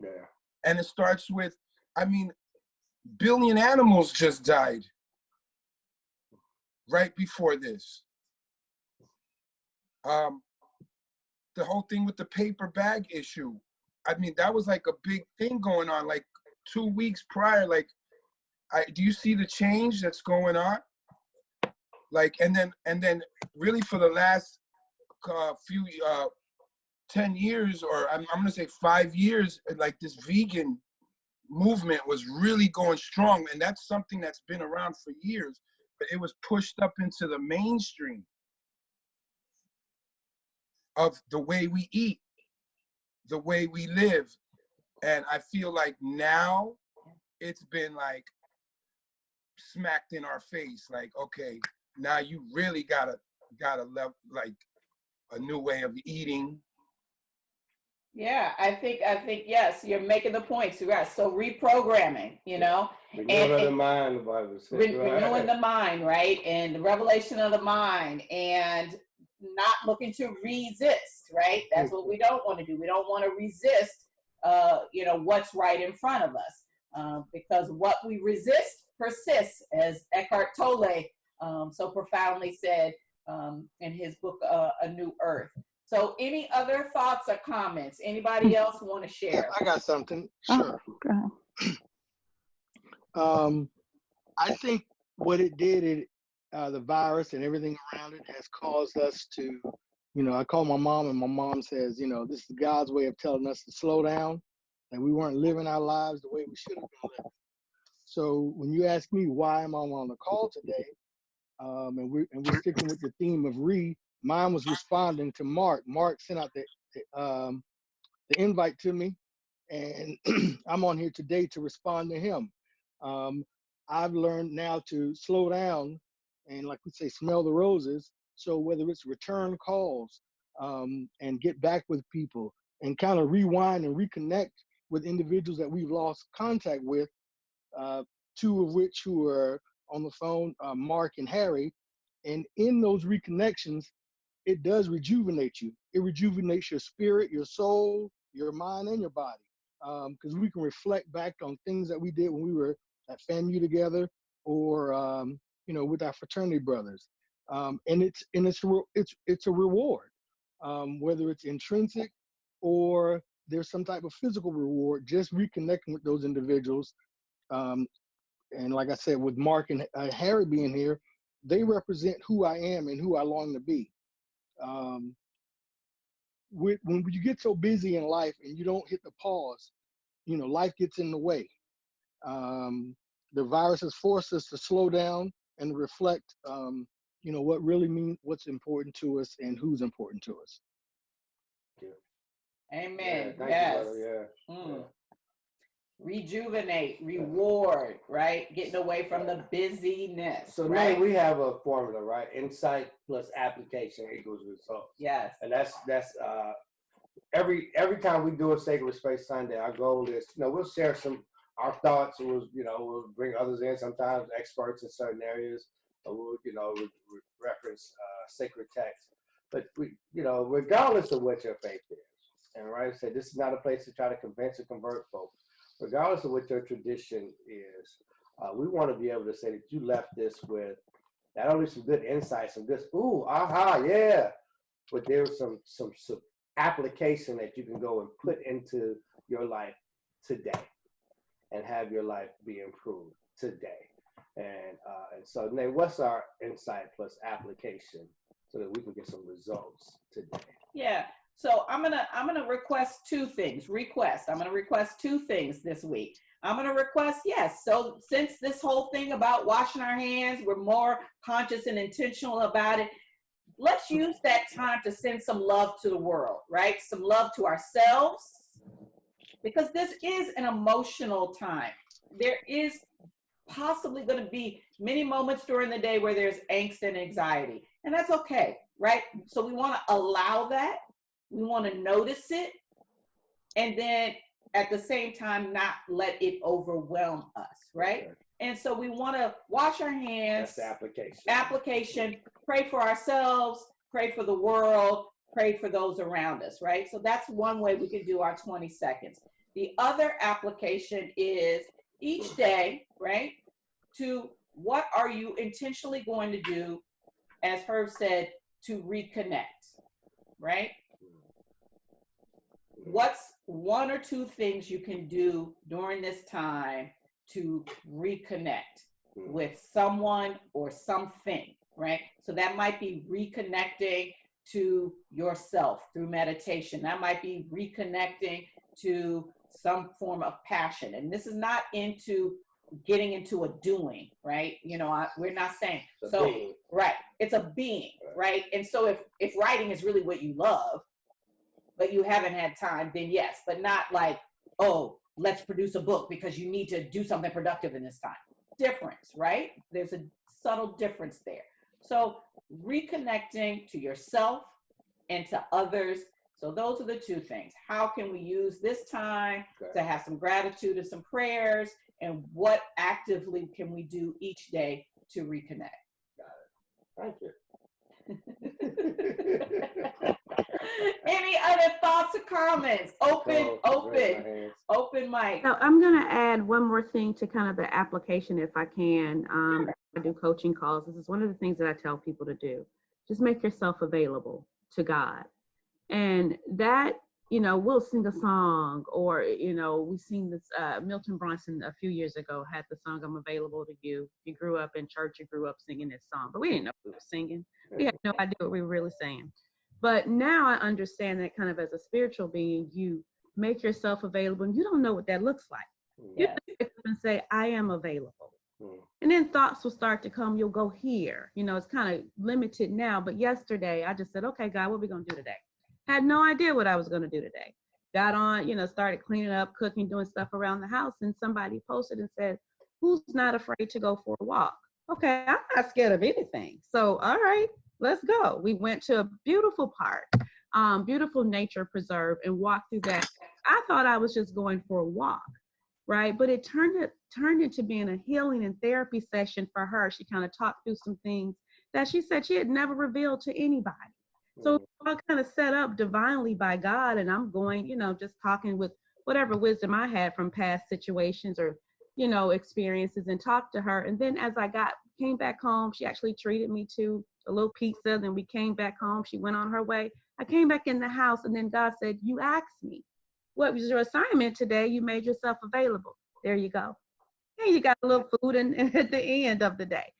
Yeah. And it starts with, I mean, billion animals just died right before this. The whole thing with the paper bag issue. I mean, that was like a big thing going on, like 2 weeks prior. Like, do you see the change that's going on? Like, and then really for the last few 10 years, or I'm gonna say 5 years, like this vegan movement was really going strong, and that's something that's been around for years, but it was pushed up into the mainstream of the way we eat, the way we live. And I feel like now it's been like smacked in our face, like, okay, now you really gotta love like a new way of eating. Yeah, I think yes, you're making the points. Yes, so reprogramming, you know, Renewing the mind, the Bible says. renewing the mind, right, and the revelation of the mind, and not looking to resist, right? That's what we don't want to do. We don't want to resist, you know, what's right in front of us, because what we resist persists, as Eckhart Tolle so profoundly said in his book, A New Earth. So any other thoughts or comments? Anybody else want to share? Yeah, I got something. Oh, Sure. go ahead. I think what it did, the virus and everything around it has caused us to, you know, I call my mom and my mom says, you know, this is God's way of telling us to slow down, and we weren't living our lives the way we should have been living. So when you ask me why am I on the call today, and we're sticking with the theme of mine was responding to Mark. Mark sent out the invite to me, and I'm on here today to respond to him. I've learned now to slow down and, like we say, smell the roses. So whether it's return calls and get back with people and kind of rewind and reconnect with individuals that we've lost contact with, two of which who are on the phone, Mark and Harry. And in those reconnections, it does rejuvenate you. It rejuvenates your spirit, your soul, your mind, and your body. Because we can reflect back on things that we did when we were at FAMU together, or you know, with our fraternity brothers. And it's a reward, whether it's intrinsic or there's some type of physical reward. Just reconnecting with those individuals. And like I said, with Mark and Harry being here, they represent who I am and who I long to be. When you get so busy in life and you don't hit the pause, you know, life gets in the way. The virus has forced us to slow down and reflect, you know, what really means, what's important to us and who's important to us. Amen. Yeah, Yes. thank you, brother. Yeah. Rejuvenate, reward, right? Getting away from the busyness. So right? now we have a formula, right? Insight plus application equals results. Yes. And that's every time we do a Sacred Space Sunday, our goal is, you know, we'll share our thoughts, and we'll bring others in, sometimes experts in certain areas, or we'll reference sacred text. But we, regardless of what your faith is, and right, I said this is not a place to try to convince or convert folks. Regardless of what your tradition is, we want to be able to say that you left this with not only some good insights, some good, ooh, aha, yeah, but there's some application that you can go and put into your life today and have your life be improved today. And so, Nate, what's our insight plus application so that we can get some results today? Yeah. So I'm gonna request two things. I'm gonna request two things this week. I'm gonna request, yes. So since this whole thing about washing our hands, we're more conscious and intentional about it. Let's use that time to send some love to the world, right? Some love to ourselves, because this is an emotional time. There is possibly going to be many moments during the day where there's angst and anxiety, and that's okay, right? So we want to allow that. We want to notice it, and then at the same time not let it overwhelm us, right? Okay. And so we want to wash our hands. That's the application. Application, pray for ourselves, pray for the world, pray for those around us, right? So that's one way we can do our 20 seconds. The other application is each day, right? To what are you intentionally going to do, as Herb said, to reconnect, right? What's one or two things you can do during this time to reconnect with someone or something, right? So that might be reconnecting to yourself through meditation. That might be reconnecting to some form of passion. And this is not into getting into a doing, right? You know, we're not saying, It's a so, being. right, it's a being, right? And so if writing is really what you love, but you haven't had time, then yes, but not like, oh, let's produce a book because you need to do something productive in this time. Difference, right? There's a subtle difference there. So reconnecting to yourself and to others. So those are the two things. How can we use this time to have some gratitude and some prayers? And what actively can we do each day to reconnect? Thank you. Any other thoughts or comments? Open mic. So I'm going to add one more thing to kind of the application, if I can. I do coaching calls. This is one of the things that I tell people to do. Just make yourself available to God. And that, you know, we'll sing a song, or, you know, we sing this, Milton Bronson a few years ago had the song, I'm Available to You. If you grew up in church, you grew up singing this song, but we didn't know we were singing. We had no idea what we were really saying. But now I understand that kind of as a spiritual being, you make yourself available and you don't know what that looks like. Yes. You pick up and say, I am available. And then thoughts will start to come. You'll go here. You know, it's kind of limited now. But yesterday I just said, okay, God, what are we going to do today? Had no idea what I was going to do today. Got on, you know, started cleaning up, cooking, doing stuff around the house. And somebody posted and said, who's not afraid to go for a walk? Okay, I'm not scared of anything. So, all right, let's go. We went to a beautiful park, beautiful nature preserve, and walked through that. I thought I was just going for a walk, right? But it turned into being a healing and therapy session for her. She kind of talked through some things that she said she had never revealed to anybody. So it's all kind of set up divinely by God, and I'm going, you know, just talking with whatever wisdom I had from past situations or, you know, experiences, and talked to her. And then as I came back home, she actually treated me to a little pizza. Then we came back home. She went on her way. I came back in the house, and then God said, you asked me, what was your assignment today? You made yourself available. There you go. And you got a little food at the end of the day.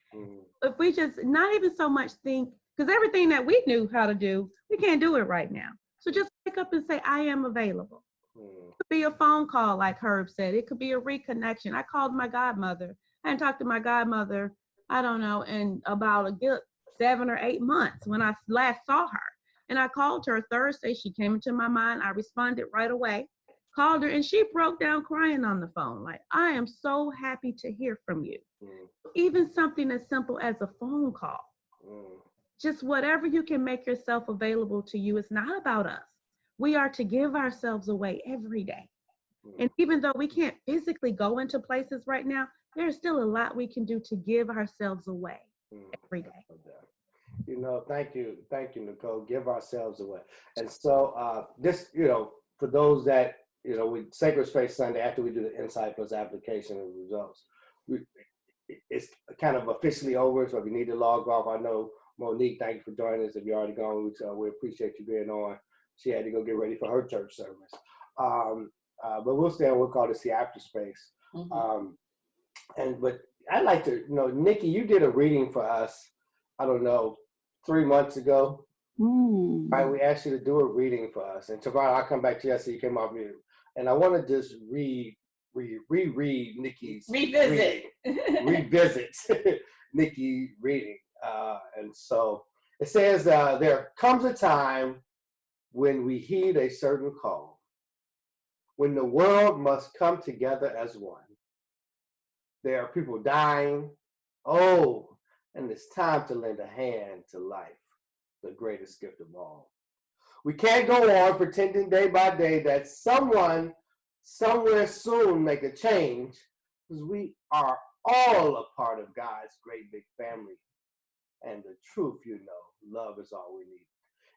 If we just not even so much think, because everything that we knew how to do, we can't do it right now. So just wake up and say, I am available. It could be a phone call, like Herb said. It could be a reconnection. I called my godmother. I hadn't talked to my godmother, I don't know, in about a good 7 or 8 months when I last saw her. And I called her Thursday. She came into my mind. I responded right away. Called her, and she broke down crying on the phone. Like, I am so happy to hear from you. Even something as simple as a phone call. Just whatever you can make yourself available to you. It's not about us. We are to give ourselves away every day. And even though we can't physically go into places right now, there's still a lot we can do to give ourselves away every day. You know, thank you, Nicole. Give ourselves away. And so this, you know, for those that, you know, we Sacred Space Sunday, after we do the Insight Plus application and results, it's kind of officially over. So if you need to log off, I know Monique, thank you for joining us. If you're already gone, we appreciate you being on. She had to go get ready for her church service. But we'll stay on, we'll call this the after space. But I'd like to, you know, Nikki, you did a reading for us, I don't know, 3 months ago. Right, we asked you to do a reading for us. And Tavon, I'll come back to you. I see you came off mute. And I want to just reread Nikki's revisit Nikki reading. And so it says, there comes a time when we heed a certain call, when the world must come together as one. There are people dying. Oh, and it's time to lend a hand to life, the greatest gift of all. We can't go on pretending day by day that someone somewhere soon make a change, because we are all a part of God's great big family. And the truth, love is all we need.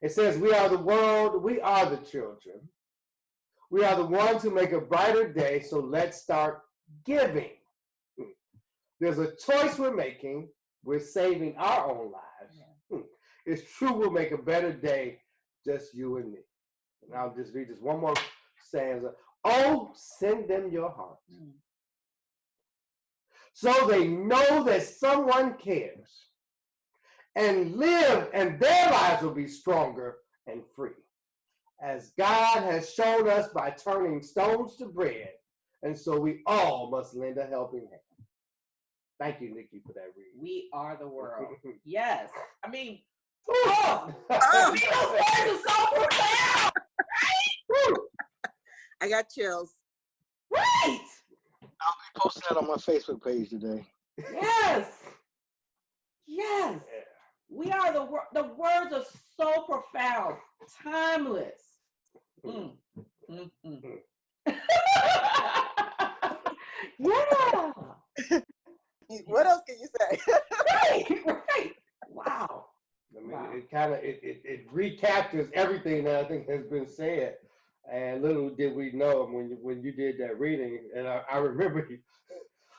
It says we are the world, we are the children. We are the ones who make a brighter day, so let's start giving. There's a choice we're making. We're saving our own lives. It's true we'll make a better day, just you and me. And I'll just read this one more stanza. Oh, send them your heart. So they know that someone cares and live, and their lives will be stronger and free. As God has shown us by turning stones to bread, and so we all must lend a helping hand. Thank you, Nikki, for that reading. We are the world. Yes. I mean, Oh. those words are so profound. I got chills. Right. I'll be posting that on my Facebook page today. Yes. Yes. We are the world. The words are so profound, timeless. Yeah. What else can you say? Right. Wow. I mean, Wow. it kind of it recaptures everything that I think has been said. And little did we know when you did that reading, and I remember you.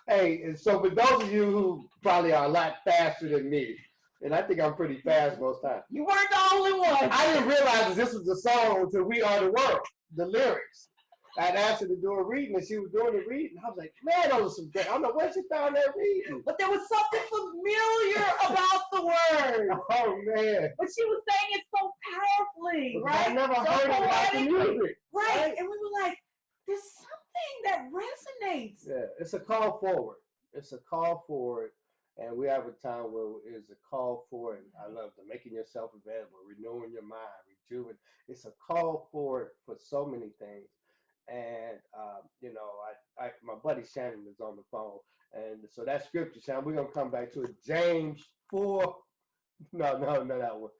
Hey, and so for those of you who probably are a lot faster than me, and I think I'm pretty fast most times, You weren't the only one. I didn't realize that this was the song to "We Are the World," the lyrics. I'd asked her to do a reading, and she was doing the reading. I was like, man, those are some great. I don't know where she found that reading. But there was something familiar about the word. Oh man, But she was saying it so powerfully, right? I never So heard it without the poetically. music. Right. And we were like, there's something that resonates. Yeah, it's a call forward. It's a call forward, and we have a time where it's a call forward. I love the making yourself available, renewing your mind, rejuvenating. It's a call forward for so many things. And I my buddy Shannon is on the phone, and so that scripture, Shannon, we're gonna come back to it. James 4. No, that one.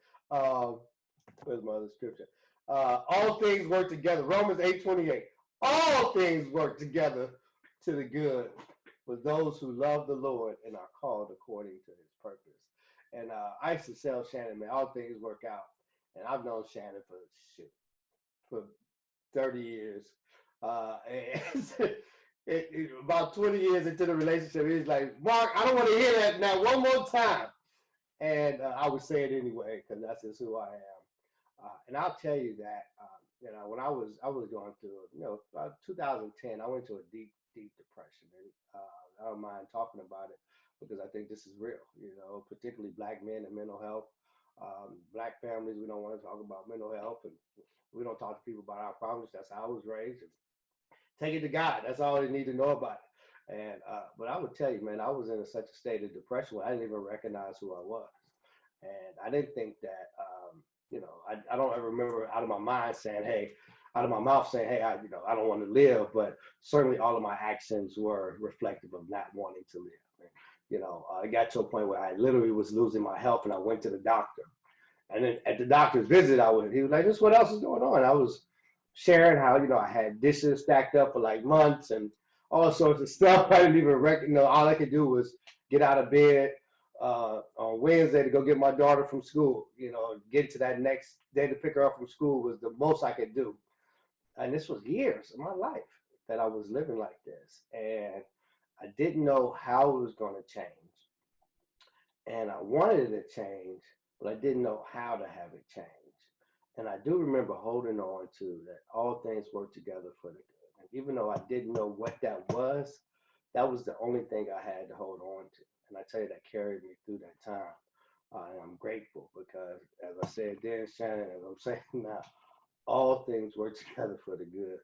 Where's my other scripture? All things work together. Romans 8:28. All things work together to the good for those who love the Lord and are called according to His purpose. And I used to tell Shannon, man, all things work out. And I've known Shannon for 30 years. About 20 years into the relationship, he's like, Mark, I don't want to hear that now one more time. And I would say it anyway, because that's just who I am. And I'll tell you that, when I was going through, about 2010, I went to a deep depression. And I don't mind talking about it because I think this is real, particularly Black men and mental health. Black families, we don't want to talk about mental health, and we don't talk to people about our problems. That's how I was raised. And take it to God. That's all they need to know about it. And but I would tell you, man, I was in such a state of depression where I didn't even recognize who I was, and I didn't think that, I don't ever remember out of my mind saying, hey, out of my mouth saying, hey, I don't want to live, but certainly all of my actions were reflective of not wanting to live. I got to a point where I literally was losing my health, and I went to the doctor. And then at the doctor's visit, he was like, just what else is going on? I was sharing how, I had dishes stacked up for like months and all sorts of stuff. I didn't even recognize. All I could do was get out of bed on Wednesday to go get my daughter from school. Get to that next day to pick her up from school was the most I could do. And this was years of my life that I was living like this. And I didn't know how it was going to change. And I wanted it to change, but I didn't know how to have it change. And I do remember holding on to that all things work together for the good. And even though I didn't know what that was the only thing I had to hold on to. And I tell you, that carried me through that time. And I'm grateful because, as I said then, Shannon, as I'm saying now, all things work together for the good.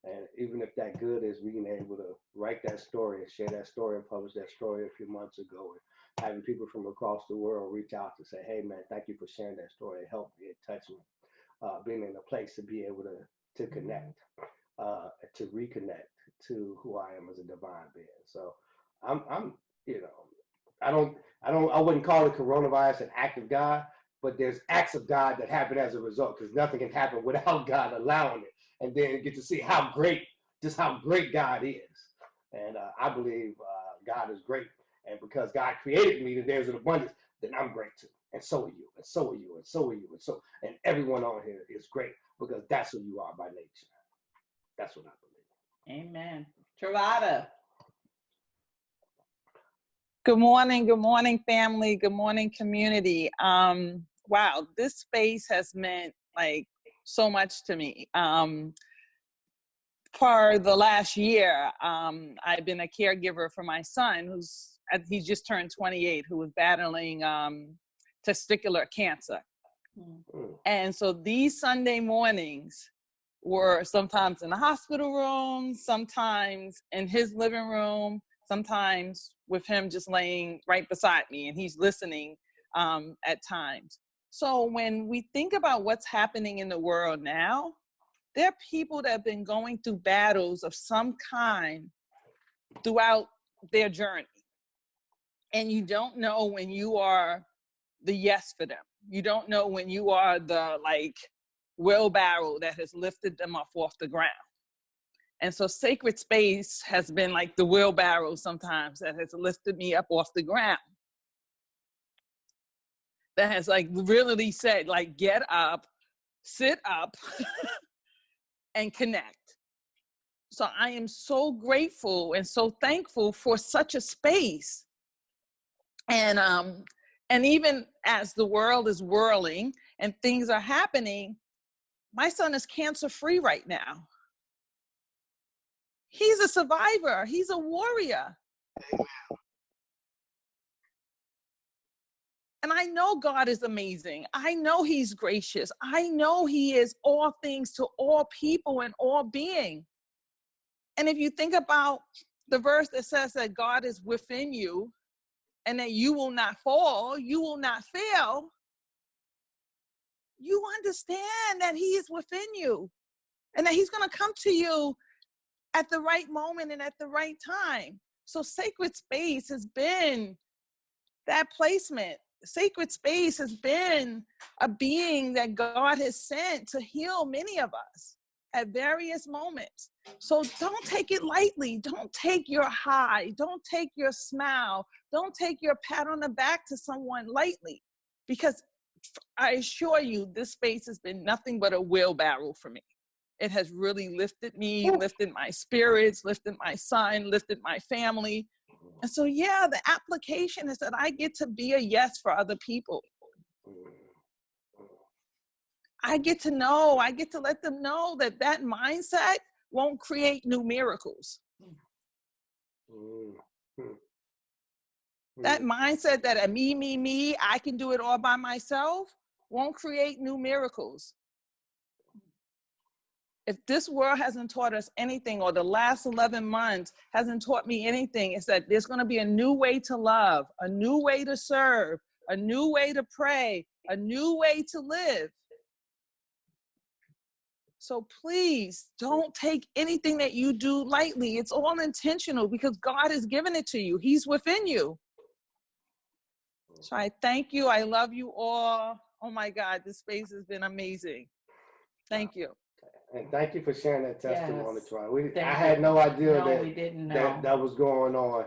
And even if that good is being able to write that story and share that story and publish that story a few months ago, and having people from across the world reach out to say, hey, man, thank you for sharing that story. It helped me. It touched me. Being in a place to be able to connect, to reconnect to who I am as a divine being. So I wouldn't call the coronavirus an act of God, but there's acts of God that happen as a result, because nothing can happen without God allowing it. And then get to see how great just how great God is. And I believe God is great. And because God created me, that there's an abundance, then I'm great too. And so are you, and so are you, and so are you, and everyone on here is great because that's who you are by nature. That's what I believe. Amen. Travada. Good morning, family. Good morning, community. Wow, this space has meant like so much to me. For the last year, I've been a caregiver for my son, he just turned 28, who was battling testicular cancer. And so these Sunday mornings were sometimes in the hospital room, sometimes in his living room, sometimes with him just laying right beside me and he's listening at times. So when we think about what's happening in the world now, there are people that have been going through battles of some kind throughout their journey. And you don't know when you are the yes for them. You don't know when you are the wheelbarrow that has lifted them up off the ground. And so Sacred Space has been like the wheelbarrow sometimes that has lifted me up off the ground. That has really said, get up, sit up, and connect. So I am so grateful and so thankful for such a space. And even as the world is whirling and things are happening, my son is cancer-free right now. He's a survivor. He's a warrior. And I know God is amazing. I know he's gracious. I know he is all things to all people and all being. And if you think about the verse that says that God is within you and that you will not fall, you will not fail, you understand that he is within you and that he's going to come to you at the right moment and at the right time. So Sacred Space has been that placement. Sacred Space has been a being that God has sent to heal many of us at various moments. So don't take it lightly. Don't take your high. Don't take your smile. Don't take your pat on the back to someone lightly, because I assure you, this space has been nothing but a wheelbarrow for me. It has really lifted me, lifted my spirits, lifted my son, lifted my family. And so, yeah, the application is that I get to be a yes for other people. I get to let them know that mindset won't create new miracles. That mindset that a me, I can do it all by myself won't create new miracles. If this world hasn't taught us anything, or the last 11 months hasn't taught me anything, it's that there's going to be a new way to love, a new way to serve, a new way to pray, a new way to live. So please don't take anything that you do lightly. It's all intentional because God has given it to you. He's within you. So I thank you. I love you all. Oh my God, this space has been amazing. Thank you. And thank you for sharing that testimony, Yes. Twan. I had no idea we didn't know. that was going on.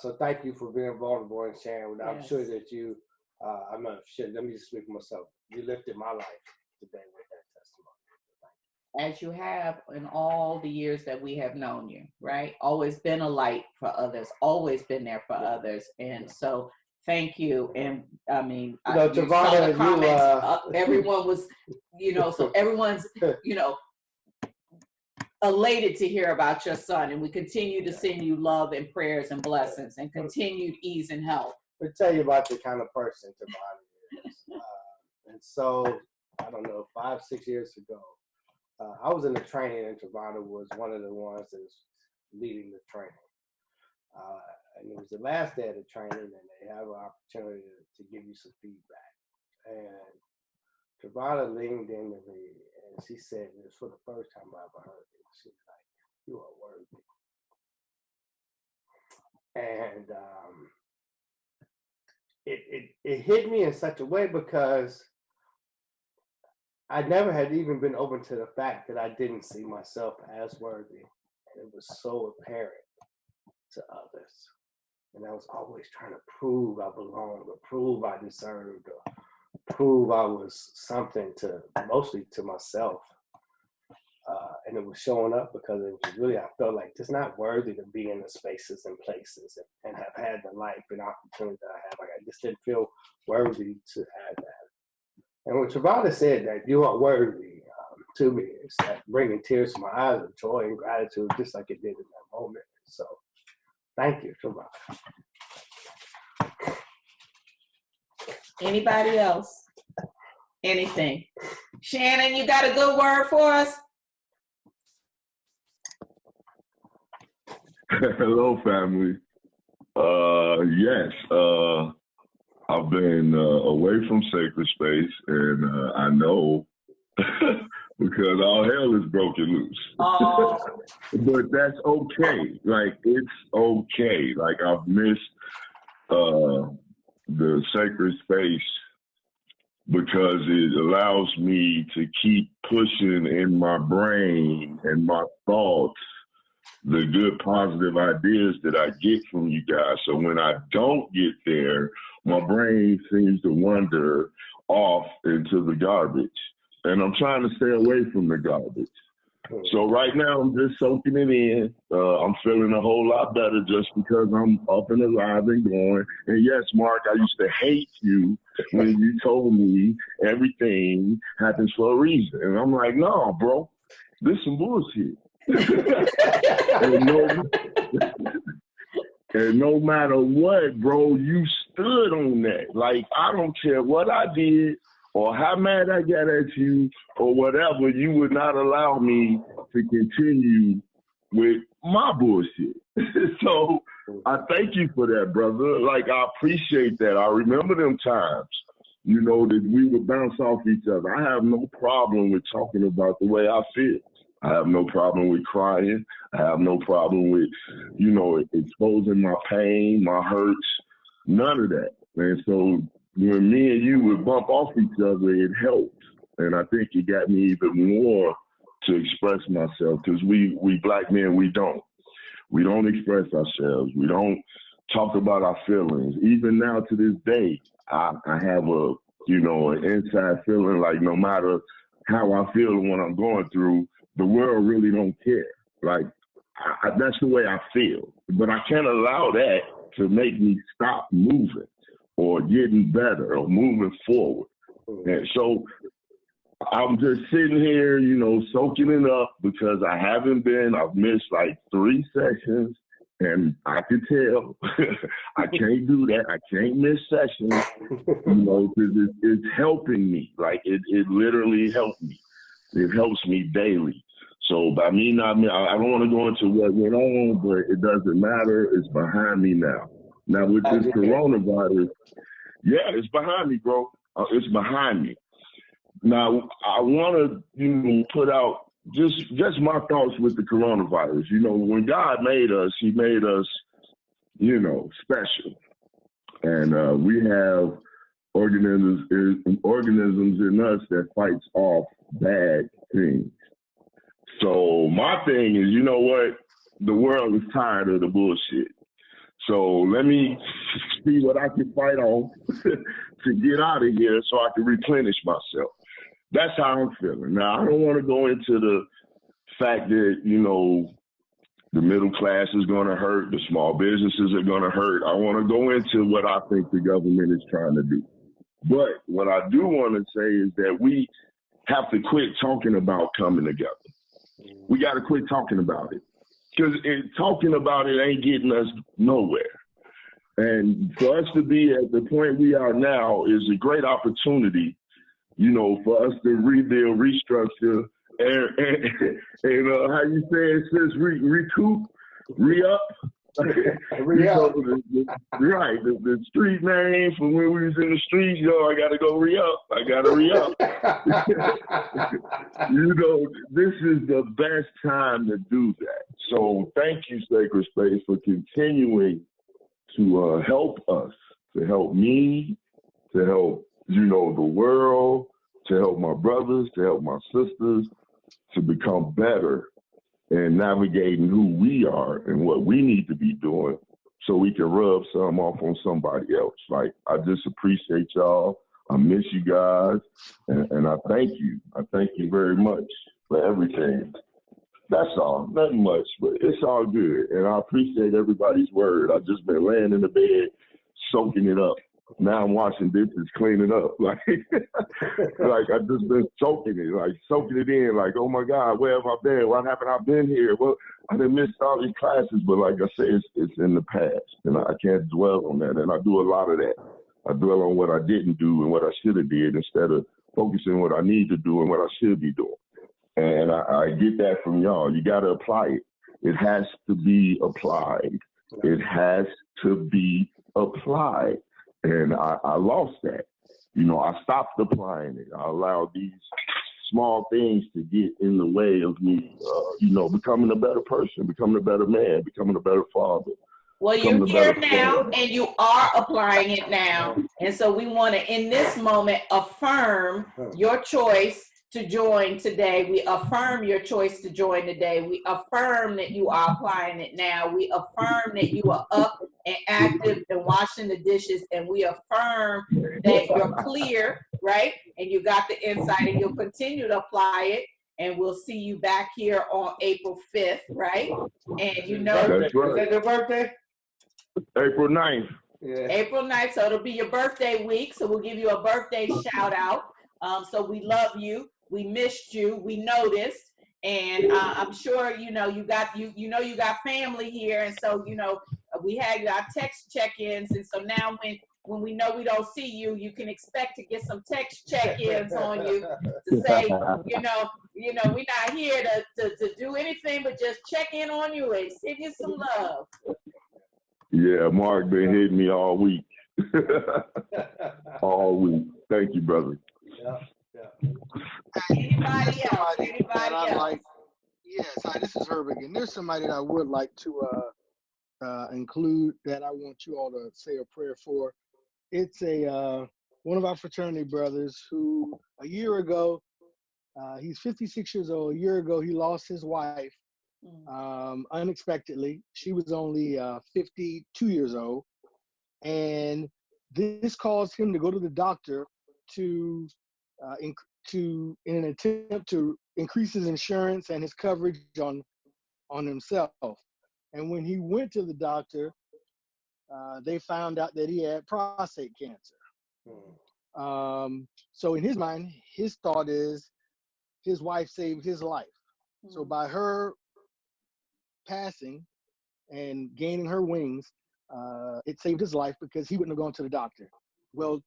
So thank you for being vulnerable and sharing. I'm sure that you, I'm not sure, let me just speak for myself. You lifted my life today with that testimony. As you have in all the years that we have known you, right? Always been a light for others, always been there for others. And so thank you. And I mean, you saw the comments, everyone was, so everyone's, elated to hear about your son. And we continue to send you love and prayers and blessings and continued ease and health. Let me tell you about the kind of person Travada is. And so, I don't know, 5-6 years ago, I was in the training, and Travada was one of the ones that was leading the training. And it was the last day of the training, and they have an opportunity to give you some feedback. And Travada leaned into me, and she said, it was for the first time I ever heard it. She was like, "You are worthy." And it hit me in such a way because I never had even been open to the fact that I didn't see myself as worthy. It was so apparent to others. And I was always trying to prove I belonged, or prove I deserved, or prove I was something to, mostly to myself. And it was showing up because it was really, I felt like just not worthy to be in the spaces and places and have had the life and opportunity that I had. Like I just didn't feel worthy to have that. And when Travada said that you are worthy to me, it's like bringing tears to my eyes of joy and gratitude, just like it did in that moment. So thank you, Travada. Anybody else? Anything? Shannon, you got a good word for us? Hello, family. Yes, I've been away from sacred space, and I know because all hell is broken loose. Oh. But that's okay. Like, it's okay. Like, I've missed the sacred space because it allows me to keep pushing in my brain and my thoughts the good positive ideas that I get from you guys. So when I don't get there, my brain seems to wander off into the garbage. And I'm trying to stay away from the garbage. So right now I'm just soaking it in. I'm feeling a whole lot better just because I'm up and alive and going. And yes, Mark, I used to hate you when you told me everything happens for a reason. And I'm like, no, bro, this is some bullshit. and no matter what, bro, you stood on that. Like, I don't care what I did or how mad I got at you or whatever, you would not allow me to continue with my bullshit. So I thank you for that, brother. Like, I appreciate that. I remember them times, you know, that we would bounce off each other. I have no problem with talking about the way I feel. I have no problem with crying. I have no problem with, you know, exposing my pain, my hurts, none of that. And so when me and you would bump off each other, it helped. And I think it got me even more to express myself because we black men, we don't express ourselves. We don't talk about our feelings. Even now to this day, I have a, you know, an inside feeling like no matter how I feel and what I'm going through, the world really don't care. Like, that's the way I feel. But I can't allow that to make me stop moving or getting better or moving forward. And so I'm just sitting here, you know, soaking it up because I've missed like 3 sessions and I could tell I can't do that. I can't miss sessions, you know, because it's helping me. Like, it literally helped me. It helps me daily. So by me I don't want to go into what went on, but it doesn't matter. It's behind me now. Now with this coronavirus, yeah, it's behind me, bro. It's behind me. Now I want to, you know, put out just my thoughts with the coronavirus. You know, when God made us, He made us, you know, special, and we have organisms in us that fights off bad things. So my thing is, you know what? The world is tired of the bullshit. So let me see what I can fight off to get out of here so I can replenish myself. That's how I'm feeling. Now, I don't want to go into the fact that, you know, the middle class is going to hurt, the small businesses are going to hurt. I want to go into what I think the government is trying to do. But what I do want to say is that we have to quit talking about coming together. We got to quit talking about it because talking about it ain't getting us nowhere. And for us to be at the point we are now is a great opportunity, you know, for us to rebuild, restructure, and how you say it, sis, recoup, re-up. Re-up. Right, the street name from when we was in the streets, yo, I gotta go re-up. I gotta re-up. You know, this is the best time to do that. So thank you, Sacred Space, for continuing to help us, to help me, to help, you know, the world, to help my brothers, to help my sisters, to become better in navigating who we are and what we need to be doing so we can rub some off on somebody else. Like, I just appreciate y'all. I miss you guys. And I thank you. I thank you very much for everything. That's all. Nothing much, but it's all good. And I appreciate everybody's word. I've just been laying in the bed, soaking it up. Now I'm washing dishes, cleaning up. Like, like I've just been soaking it in. Like, oh my God, where have I been? Why haven't I been here? Well, I done missed all these classes, but like I say, it's in the past, and I can't dwell on that. And I do a lot of that. I dwell on what I didn't do and what I should have did instead of focusing on what I need to do and what I should be doing. And I get that from y'all. You got to apply it. It has to be applied. It has to be applied. And I lost that. You know, I stopped applying it. I allowed these small things to get in the way of me, becoming a better person, becoming a better man, becoming a better father. Well, you're here now and you are applying it now. And so we want to, in this moment, affirm your choice to join today. We affirm your choice to join today. We affirm that you are applying it now. We affirm that you are up and active and washing the dishes. And we affirm that you're clear, right? And you got the insight and you'll continue to apply it. And we'll see you back here on April 5th, right? And you know, that's right. Is that your birthday? April 9th. Yeah. April 9th, so it'll be your birthday week. So we'll give you a birthday shout out. So we love you. We missed you. We noticed. And I'm sure, you got family here. And so, we had our text check-ins. And so now when we know we don't see you, you can expect to get some text check-ins on you to say, we're not here to do anything but just check in on you and send you some love. Yeah, Mark been hitting me all week. All week. Thank you, brother. Yeah. Anybody else? Like, yes, hi, this is Herb again. There's somebody that I would like to include that I want you all to say a prayer for. It's one of our fraternity brothers who a year ago, he's 56 years old. A year ago, he lost his wife unexpectedly. She was only 52 years old. And this caused him to go to the doctor in an attempt to increase his insurance and his coverage on himself. And when he went to the doctor, they found out that he had prostate cancer. So in his mind, his thought is his wife saved his life. So by her passing and gaining her wings, it saved his life because he wouldn't have gone to the doctor. Well,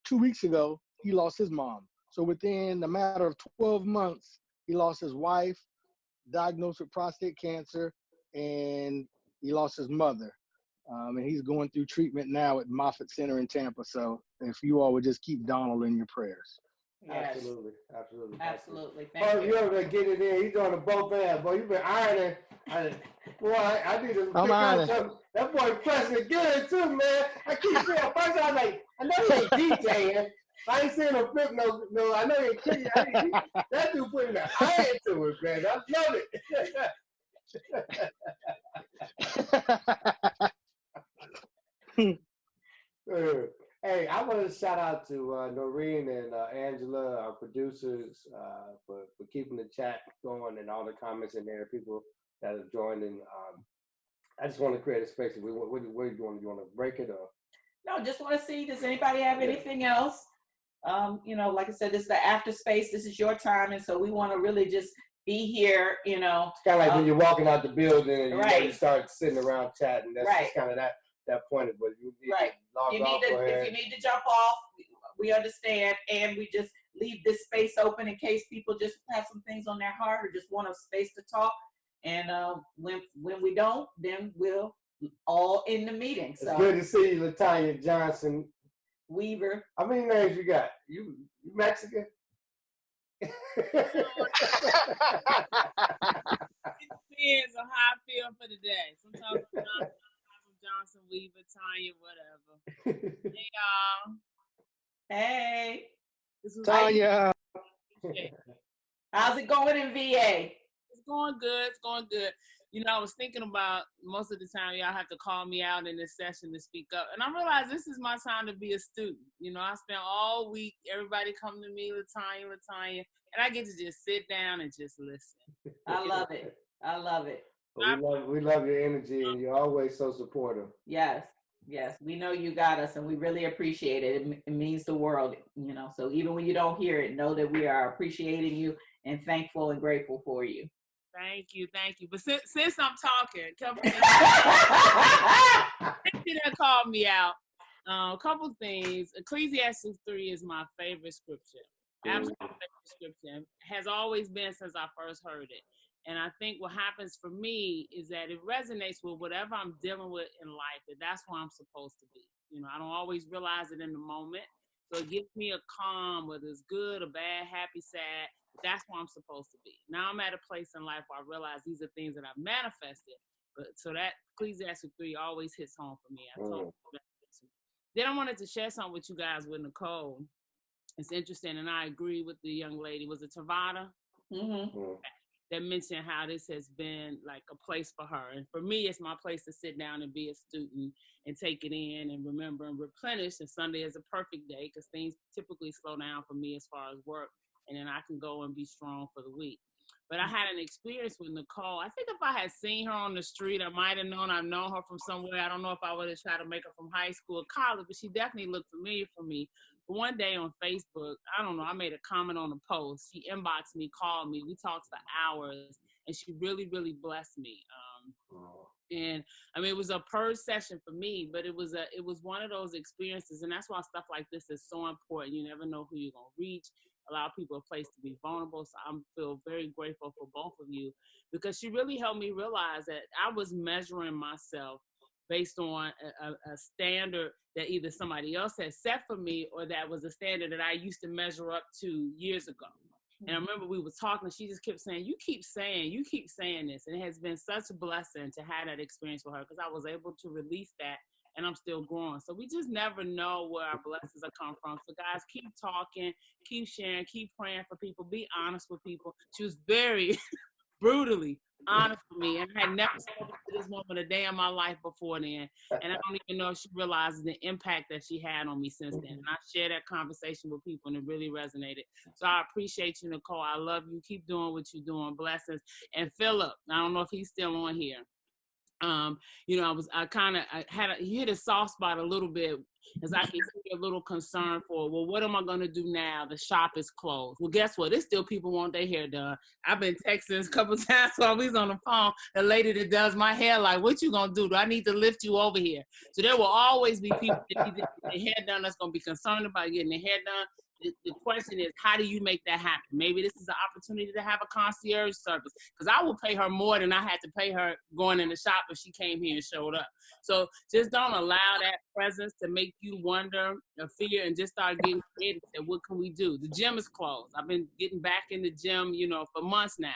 2 weeks ago, he lost his mom. So within a matter of 12 months, he lost his wife, diagnosed with prostate cancer, and he lost his mother. And he's going through treatment now at Moffitt Center in Tampa. So if you all would just keep Donald in your prayers. Yes. Absolutely. Thank you. You ever get it in? He's doing the both ends, boy. You've been ironing. Boy, I need to pick I'm up ironing. some. That boy pressing it good too, man. I keep saying first I was like, I know he ain't DJing. I ain't seen him flip no. I know he ain't cooking. That dude putting the iron to it, man. I love it. Hey, I want to shout out to Noreen and Angela, our producers, for keeping the chat going and all the comments in there, people that have joined. And I just want to create a space. What do you want? You want to break it or? No, just want to see, does anybody have anything else? Like I said, this is the after space. This is your time. And so we want to really just be here, It's kind of like when you're walking out the building and you start sitting around chatting. That's just kind of that point. But you need to log off. If you need to jump off, we understand. And we just leave this space open in case people just have some things on their heart or just want a space to talk. And when we don't, then we'll all in the meeting. So it's good to see you, LaTanya Johnson Weaver. How many names you got? You Mexican? It depends on how I feel for the day. Sometimes I'm Johnson, Weaver, Tanya, whatever. Hey, y'all. Hey. Tanya. Appreciate it. How's it going in VA? It's going good. It's going good. You know, I was thinking about most of the time y'all have to call me out in this session to speak up. And I realized this is my time to be a student. You know, I spent all week, everybody come to me, Latanya, and I get to just sit down and just listen. I love it. I love it. We love your energy, and you're always so supportive. Yes. Yes, we know you got us, and we really appreciate it. It means the world, you know. So even when you don't hear it, know that we are appreciating you and thankful and grateful for you. Thank you. But since I'm talking, company that called me out. A couple things. Ecclesiastes 3 is my favorite scripture. Absolute favorite scripture. Has always been since I first heard it. And I think what happens for me is that it resonates with whatever I'm dealing with in life, that's where I'm supposed to be. You know, I don't always realize it in the moment. So it gives me a calm, whether it's good or bad, happy, sad. That's where I'm supposed to be. Now I'm at a place in life where I realize these are things that I've manifested. But so that Ecclesiastes 3 always hits home for me. Then I wanted to share something with you guys with Nicole. It's interesting, and I agree with the young lady. Was it Tavada? That mentioned how this has been like a place for her. And for me, it's my place to sit down and be a student and take it in and remember and replenish. And Sunday is a perfect day because things typically slow down for me as far as work. And then I can go and be strong for the week. But I had an experience with Nicole. I think if I had seen her on the street, I might have known I've known her from somewhere. I don't know if I would have tried to make her from high school or college, but she definitely looked familiar for me. But one day on Facebook, I don't know, I made a comment on a post. She inboxed me, called me. We talked for hours, and she really, really blessed me. And I mean, it was a purge session for me, but it was one of those experiences. And that's why stuff like this is so important. You never know who you're going to reach. Allow people a place to be vulnerable. So I feel very grateful for both of you because she really helped me realize that I was measuring myself based on a standard that either somebody else had set for me or that was a standard that I used to measure up to years ago. And I remember we were talking, she just kept saying, you keep saying this. And it has been such a blessing to have that experience with her because I was able to release that and I'm still growing. So we just never know where our blessings are come from. So guys, keep talking, keep sharing, keep praying for people, be honest with people. She was very brutally honest with me. And I had never spoken to this woman a day in my life before then. And I don't even know if she realizes the impact that she had on me since then. And I share that conversation with people and it really resonated. So I appreciate you, Nicole. I love you. Keep doing what you're doing. Blessings. And Philip, I don't know if he's still on here. You know, he hit a soft spot a little bit as I can see a little concern for, well, what am I going to do now? The shop is closed. Well, guess what? There's still people want their hair done. I've been texting a couple times while we was on the phone. The lady that does my hair, like, what you going to do? Do I need to lift you over here? So there will always be people that need to get their hair done that's going to be concerned about getting their hair done. The question is, how do you make that happen? Maybe this is an opportunity to have a concierge service because I will pay her more than I had to pay her going in the shop if she came here and showed up. So just don't allow that presence to make you wonder or fear and just start getting creative. Say, what can we do? The gym is closed. I've been getting back in the gym, you know, for months now.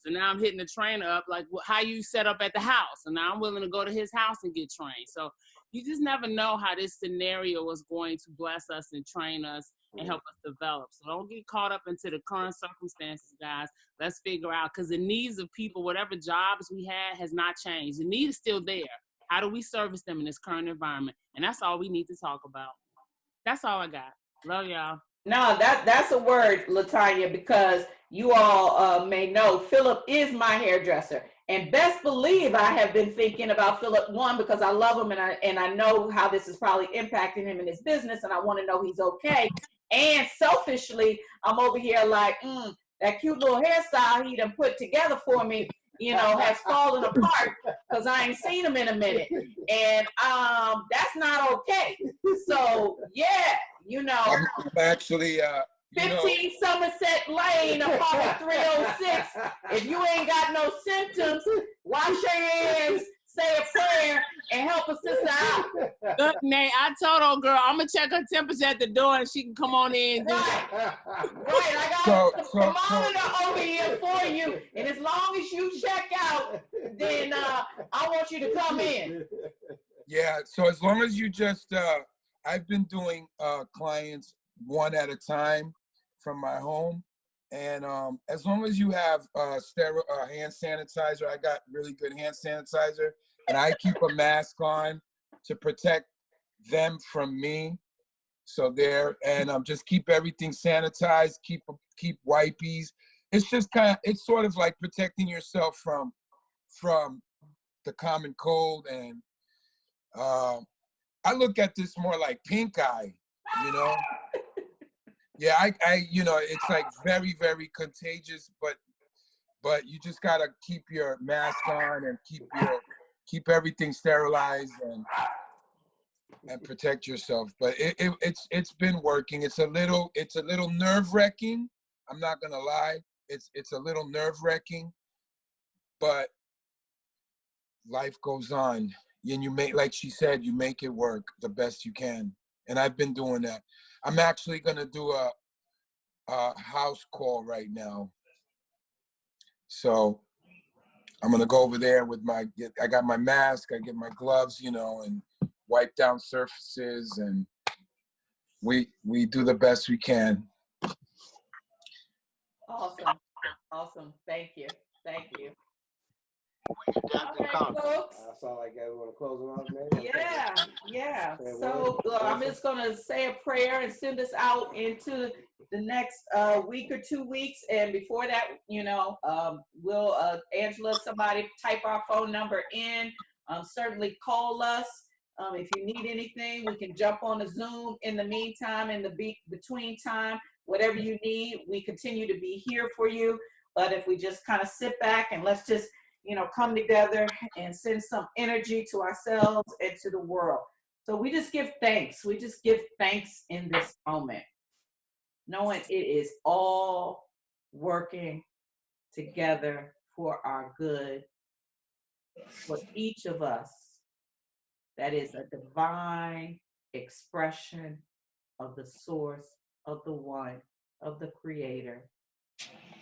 So now I'm hitting the trainer up, like how you set up at the house. And now I'm willing to go to his house and get trained. So you just never know how this scenario is going to bless us and train us and help us develop. So don't get caught up into the current circumstances, guys. Let's figure out, because the needs of people, whatever jobs we had, has not changed. The need is still there. How do we service them in this current environment? And that's all we need to talk about. That's all I got. Love y'all. No, that's a word, Latanya, because you all may know Philip is my hairdresser. And best believe I have been thinking about Philip, one, because I love him and I know how this is probably impacting him in his business and I want to know he's okay. And selfishly, I'm over here like, that cute little hairstyle he done put together for me, you know, has fallen apart because I ain't seen him in a minute. And that's not okay. So, yeah, you know. I'm actually, 15 Somerset Lane, apartment 306. If you ain't got no symptoms, wash your hands, say a prayer, and help a sister out. Look, Nate, I told old girl, I'm going to check her temperature at the door and she can come on in and do Right, I got a thermometer over here for you. And as long as you check out, then I want you to come in. Yeah, so as long as you just, I've been doing clients one at a time from my home. And as long as you have hand sanitizer, I got really good hand sanitizer, and I keep a mask on to protect them from me. So there, and just keep everything sanitized, keep wipies. It's just it's sort of like protecting yourself from the common cold. And I look at this more like pink eye, you know. Yeah, I you know, it's like very, very contagious, but you just gotta keep your mask on and keep everything sterilized and protect yourself. But it's been working. It's a little nerve-wracking. I'm not gonna lie. It's a little nerve-wracking, but life goes on. And you make, like she said, you make it work the best you can. And I've been doing that. I'm actually gonna do a house call right now. So I'm gonna go over there with I got my mask, I get my gloves, you know, and wipe down surfaces, and we do the best we can. Awesome. Thank you. All right, folks. That's all I got. We want to close it off, man? Yeah. So I'm just going to say a prayer and send us out into the next week or 2 weeks. And before that, you know, we'll, Angela, somebody type our phone number in. Certainly call us. If you need anything, we can jump on a Zoom in the meantime, in the between time, whatever you need, we continue to be here for you. But if we just kind of sit back and let's just, you know, come together and send some energy to ourselves and to the world. So we just give thanks. We just give thanks in this moment, knowing it is all working together for our good, for each of us. That is a divine expression of the source, of the one, of the creator,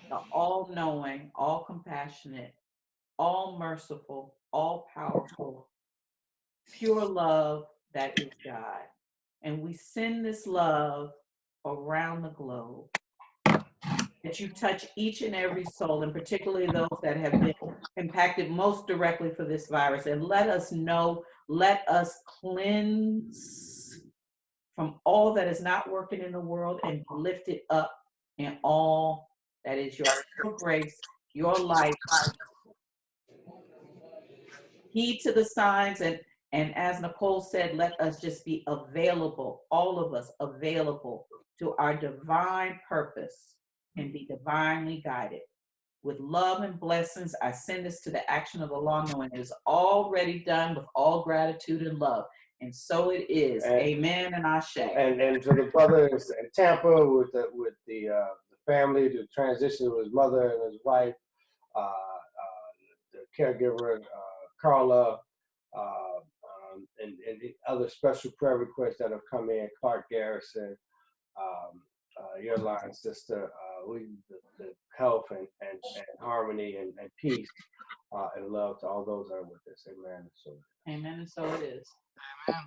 the all-knowing, all-compassionate, all merciful, all powerful, pure love that is God. And we send this love around the globe, that you touch each and every soul, and particularly those that have been impacted most directly for this virus. And let us know, let us cleanse from all that is not working in the world and lift it up in all that is your grace, your life. Heed to the signs, and as Nicole said, let us just be available, all of us available to our divine purpose and be divinely guided. With love and blessings, I send this to the action of the law, knowing it is already done with all gratitude and love. And so it is. Amen and Ashe. And to the brothers in Tampa with the family, the transition with his mother and his wife, the caregiver, Carla, and the other special prayer requests that have come in, Clark Garrison, your line, sister, the health and harmony and peace and love to all those that are with us. Amen. Amen, and so it is. Amen.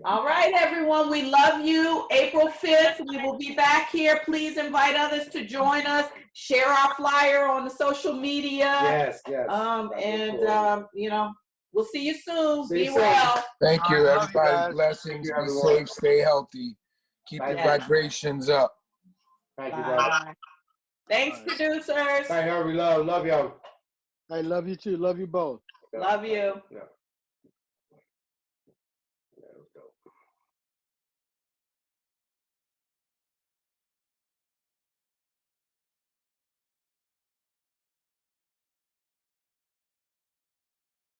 All right, everyone, we love you. April 5th, we will be back here. Please invite others to join us. Share our flyer on the social media. Yes. You know, we'll see you soon. See you Be well. Thank you, everybody. Blessings. Be safe. Stay healthy. Keep your vibrations up. Thank you, guys. Thanks, producers. Hey, Harvey, love y'all. I love you too. Love you both. Love you. Yeah.